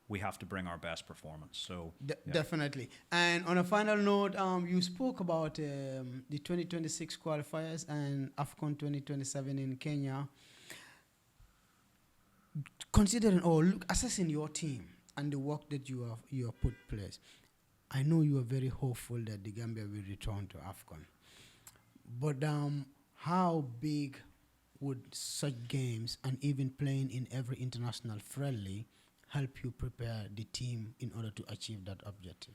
[SPEAKER 1] we have to bring our best performance. So
[SPEAKER 2] definitely. And on a final note, you spoke about the 2026 qualifiers and Afcon 2027 in Kenya. Considering assessing your team and the work that you have put place, I know you are very hopeful that the Gambia will return to Afcon. But how big would such games and even playing in every international friendly help you prepare the team in order to achieve that objective?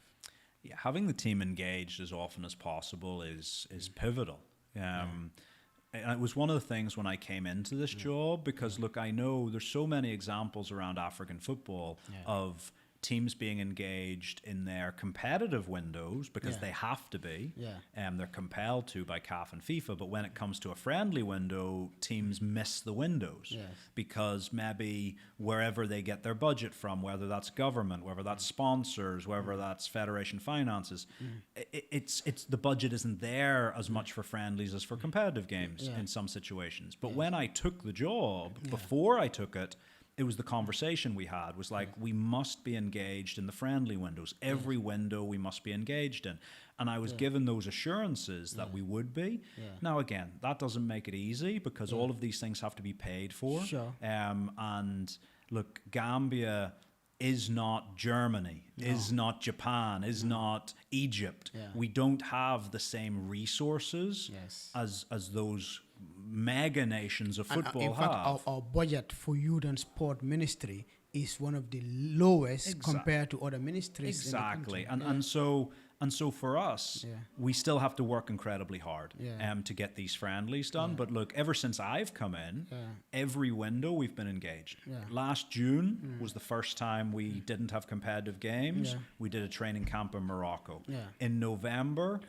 [SPEAKER 1] Yeah, having the team engaged as often as possible is pivotal. And it was one of the things when I came into this job, because look, I know there's so many examples around African football of teams being engaged in their competitive windows because they have to be. They're compelled to by CAF and FIFA. But when it comes to a friendly window, teams miss the windows because maybe wherever they get their budget from, whether that's government, whether that's sponsors, whether that's federation finances, it's the budget isn't there as much for friendlies as for competitive games in some situations. But when I took the job, before I took it, it was the conversation we had was like, we must be engaged in the friendly windows. Every window we must be engaged in. And I was given those assurances that we would be. Now, again, that doesn't make it easy because all of these things have to be paid for.
[SPEAKER 2] Sure.
[SPEAKER 1] And look, Gambia is not Germany, is not Japan, is not Egypt. We don't have the same resources as those mega nations of football
[SPEAKER 2] in fact,
[SPEAKER 1] have.
[SPEAKER 2] Our budget for youth and sport ministry is one of the lowest compared to other ministries.
[SPEAKER 1] Exactly. And so for us, we still have to work incredibly hard to get these friendlies done. But look, ever since I've come in, every window we've been engaged. Last June was the first time we didn't have competitive games. We did a training camp in Morocco. In November,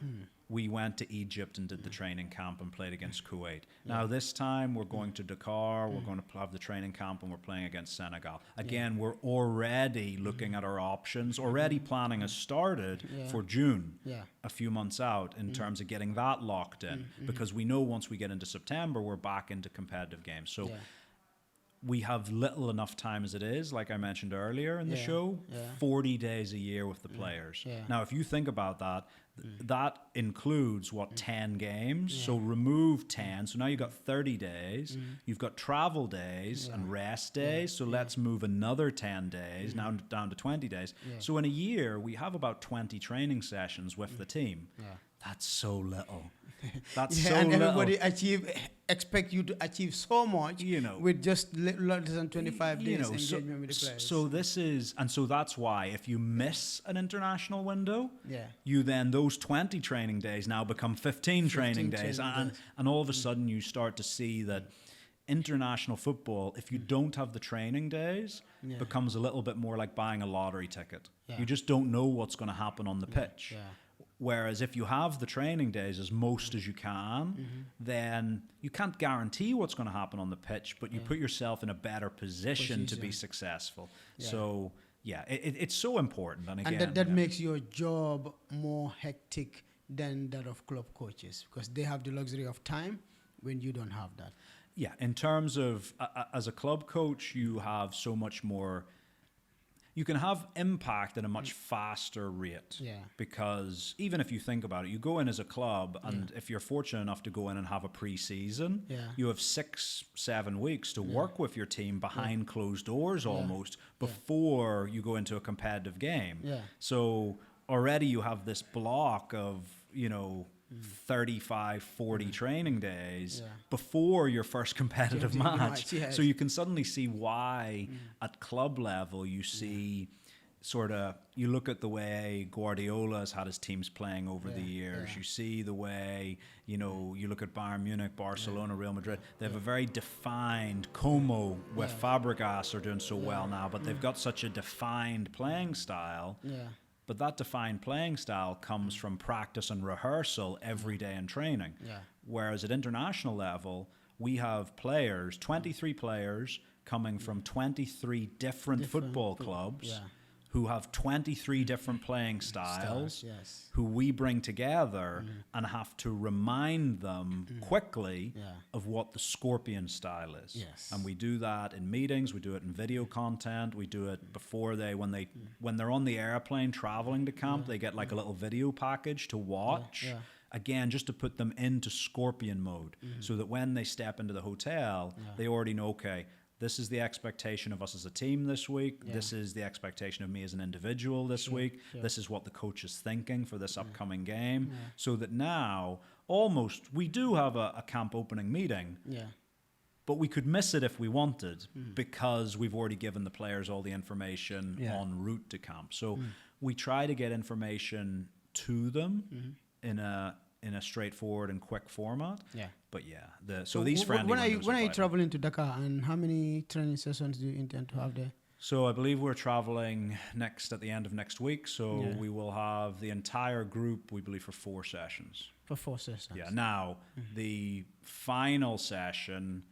[SPEAKER 1] we went to Egypt and did the training camp and played against Kuwait. Now this time we're going to Dakar, we're going to have the training camp and we're playing against Senegal. Again, we're already looking at our options, already planning has started for June, a few months out in terms of getting that locked in because we know once we get into September, we're back into competitive games. So we have little enough time as it is, like I mentioned earlier in the show, 40 days a year with the players. Now, if you think about that, that includes, 10 games? So remove 10. So now you've got 30 days. You've got travel days and rest days. So let's move another 10 days, now down to 20 days. So in a year, we have about 20 training sessions with the team. That's so little. That's so
[SPEAKER 2] and
[SPEAKER 1] little.
[SPEAKER 2] everybody expect you to achieve so much, with just less than 25 days engagement with the players.
[SPEAKER 1] So this is, and so that's why if you miss an international window, you then those 20 training days now become 15 training days, and all of a sudden you start to see that international football, if you don't have the training days, becomes a little bit more like buying a lottery ticket. You just don't know what's going to happen on the pitch. Whereas if you have the training days as most as you can, then you can't guarantee what's going to happen on the pitch, but you put yourself in a better position to be successful. So, it's so important. And again,
[SPEAKER 2] and that makes your job more hectic than that of club coaches because they have the luxury of time when you don't have that.
[SPEAKER 1] Yeah, in terms of, as a club coach, you have so much more. You can have impact at a much faster rate because even if you think about it, you go in as a club and if you're fortunate enough to go in and have a pre-season, you have 6-7 weeks to work with your team behind closed doors almost before you go into a competitive game. So already you have this block of, 35, 40 training days before your first competitive match. So you can suddenly see why at club level you see sort of, you look at the way Guardiola has had his teams playing over the years. You see the way, you know, you look at Bayern Munich, Barcelona, Real Madrid. They have a very defined, Como with Fabregas are doing so well now, but they've got such a defined playing style.
[SPEAKER 2] Yeah.
[SPEAKER 1] But that defined playing style comes from practice and rehearsal every day in training.
[SPEAKER 2] Yeah.
[SPEAKER 1] Whereas at international level, we have players, 23 players coming from 23 different football clubs who have 23 different playing styles, who we bring together and have to remind them quickly of what the Scorpion style is.
[SPEAKER 2] Yes.
[SPEAKER 1] And we do that in meetings, we do it in video content, we do it before when they're on the airplane traveling to camp, they get like a little video package to watch. Again, just to put them into Scorpion mode so that when they step into the hotel, they already know, okay, this is the expectation of us as a team this week. This is the expectation of me as an individual this week. This is what the coach is thinking for this upcoming game. So that now, we do have a camp opening meeting, but we could miss it if we wanted because we've already given the players all the information en route to camp. So we try to get information to them in a straightforward and quick format. But these friendly
[SPEAKER 2] when are you traveling to Dakar, and how many training sessions do you intend to have there?
[SPEAKER 1] So I believe we're traveling at the end of next week. So we will have the entire group, we believe, for 4 sessions.
[SPEAKER 2] For 4 sessions.
[SPEAKER 1] Yeah. Now, the final session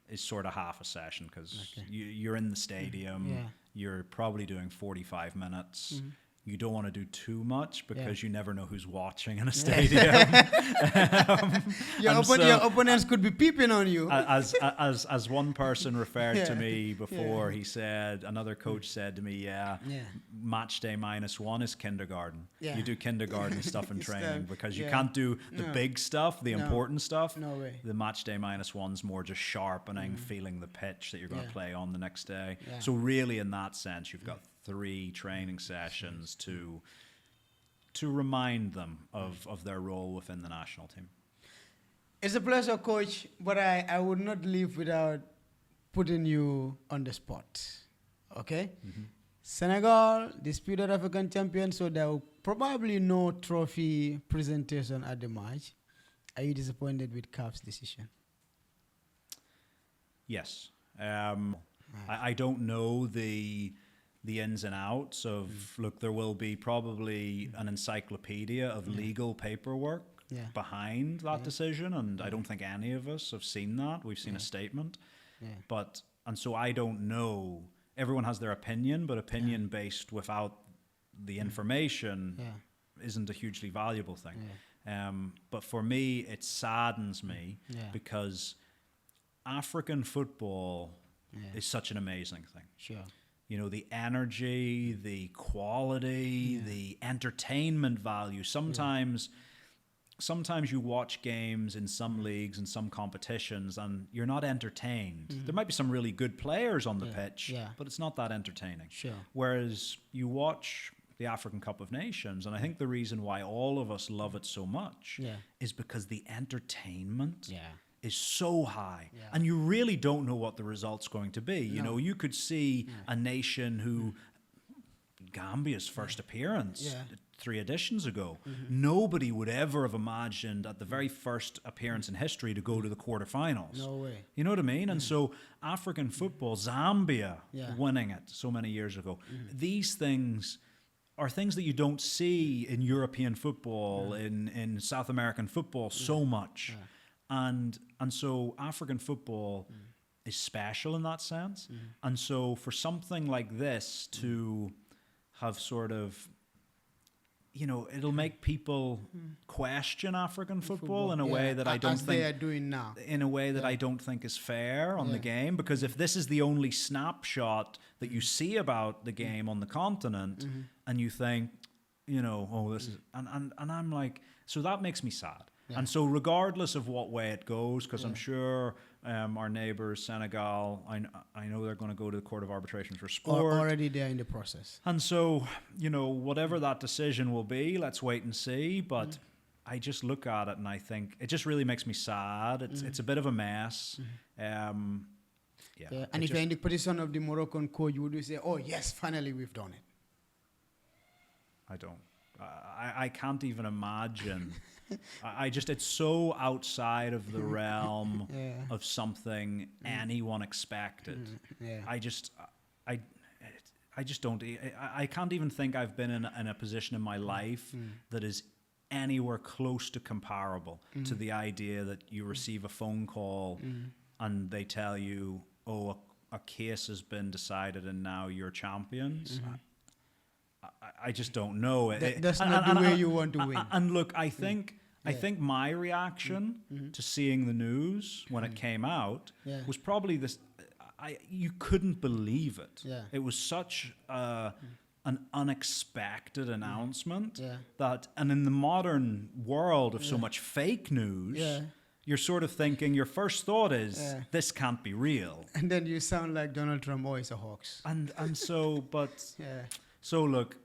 [SPEAKER 1] is sort of half a session because you're in the stadium. You're probably doing 45 minutes. You don't want to do too much because you never know who's watching in a stadium.
[SPEAKER 2] Your opponents could be peeping on you.
[SPEAKER 1] As one person referred to me before, he said, another coach said to me, match day -1 is kindergarten. You do kindergarten stuff in training because you can't do the big stuff, the important stuff.
[SPEAKER 2] No way.
[SPEAKER 1] The match day -1's more just sharpening, feeling the pitch that you're going to play on the next day. So really, in that sense, you've got 3 training sessions to remind them of their role within the national team.
[SPEAKER 2] It's a pleasure, Coach, but I would not leave without putting you on the spot. Okay? Senegal, disputed African champion, so there will probably no trophy presentation at the match. Are you disappointed with CAF's decision?
[SPEAKER 1] Yes. I don't know the ins and outs of, look, there will be probably an encyclopedia of legal paperwork behind that decision, and I don't think any of us have seen that. We've seen a statement. And so I don't know. Everyone has their opinion, but opinion based without the information isn't a hugely valuable thing. But for me, it saddens me because African football is such an amazing thing.
[SPEAKER 2] Sure.
[SPEAKER 1] You know, the energy, the quality, the entertainment value. Sometimes you watch games in some leagues and some competitions and you're not entertained. There might be some really good players on the pitch, but it's not that entertaining.
[SPEAKER 2] Sure.
[SPEAKER 1] Whereas you watch the African Cup of Nations, and I think the reason why all of us love it so much is because the entertainment is so high, and you really don't know what the result's going to be. You know, you could see a nation who, Gambia's first appearance 3 editions ago, nobody would ever have imagined at the very first appearance in history to go to the quarterfinals.
[SPEAKER 2] No way.
[SPEAKER 1] You know what I mean? And so African football, Zambia winning it so many years ago, these things are things that you don't see in European football, in South American football so much. And so African football is special in that sense. And so for something like this to have sort of, you know, it'll make people question African football in a way that I don't think
[SPEAKER 2] they are doing now.
[SPEAKER 1] In a way that I don't think is fair on the game, because if this is the only snapshot that you see about the game on the continent, and you think, you know, oh, this is, and I'm like, so that makes me sad. And so regardless of what way it goes, because I'm sure our neighbours, Senegal, I know they're going to go to the Court of Arbitration for Sport.
[SPEAKER 2] Already they're in the process.
[SPEAKER 1] And so, you know, whatever that decision will be, let's wait and see. But I just look at it and I think it just really makes me sad. It's a bit of a mess.
[SPEAKER 2] And if you're in the position of the Moroccan coach, would you say, oh, yes, finally we've done it?
[SPEAKER 1] I don't. I can't even imagine. It's so outside of the realm of something anyone expected. I just don't. I can't even think I've been in a position in my life that is anywhere close to comparable to the idea that you receive a phone call and they tell you, oh, a case has been decided and now you're champions. I just don't know.
[SPEAKER 2] That's not the way you want to win.
[SPEAKER 1] And look, I think my reaction to seeing the news when it came out was probably this. You couldn't believe it.
[SPEAKER 2] Yeah.
[SPEAKER 1] It was such an unexpected announcement that, and in the modern world of so much fake news, you're sort of thinking, your first thought is, this can't be real.
[SPEAKER 2] And then you sound like Donald Trump, oh, it's a hoax.
[SPEAKER 1] And so, but... So look,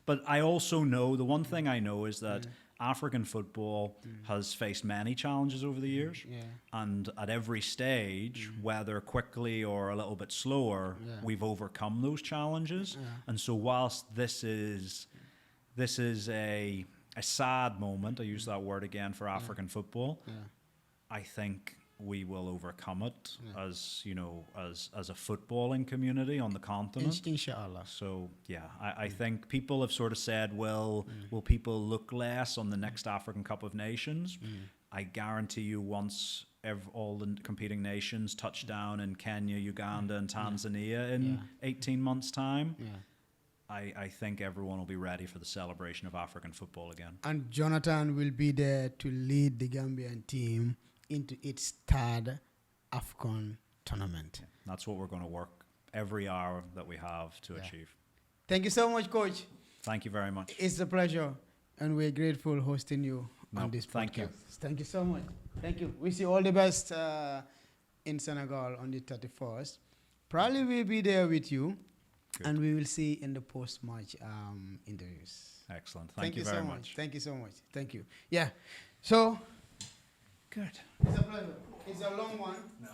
[SPEAKER 1] but I also know, the one thing I know is that African football has faced many challenges over the years. And at every stage, whether quickly or a little bit slower, we've overcome those challenges. And so whilst this is a sad moment, I use that word again for African football, I think we will overcome it as a footballing community on the continent.
[SPEAKER 2] Inshallah.
[SPEAKER 1] So I think people have sort of said, will people look less on the next African Cup of Nations? I guarantee you, once all the competing nations touch down in Kenya, Uganda, and Tanzania in 18 months' time, I think everyone will be ready for the celebration of African football again.
[SPEAKER 2] And Jonathan will be there to lead the Gambian team into its third Afcon tournament.
[SPEAKER 1] That's what we're going to work every hour that we have to achieve.
[SPEAKER 2] Thank you so much, Coach.
[SPEAKER 1] Thank you very much.
[SPEAKER 2] It's a pleasure, and we're grateful hosting you on this podcast.
[SPEAKER 1] Thank you.
[SPEAKER 2] Thank you so much. Thank you. Wish you all the best in Senegal on the 31st. Probably we'll be there with you. Good. And we will see in the post-match interviews.
[SPEAKER 1] Excellent. Thank you very much.
[SPEAKER 2] Thank you so much. Thank you. Yeah. So...
[SPEAKER 1] Good.
[SPEAKER 2] It's a pleasure. It's a long one.
[SPEAKER 1] No.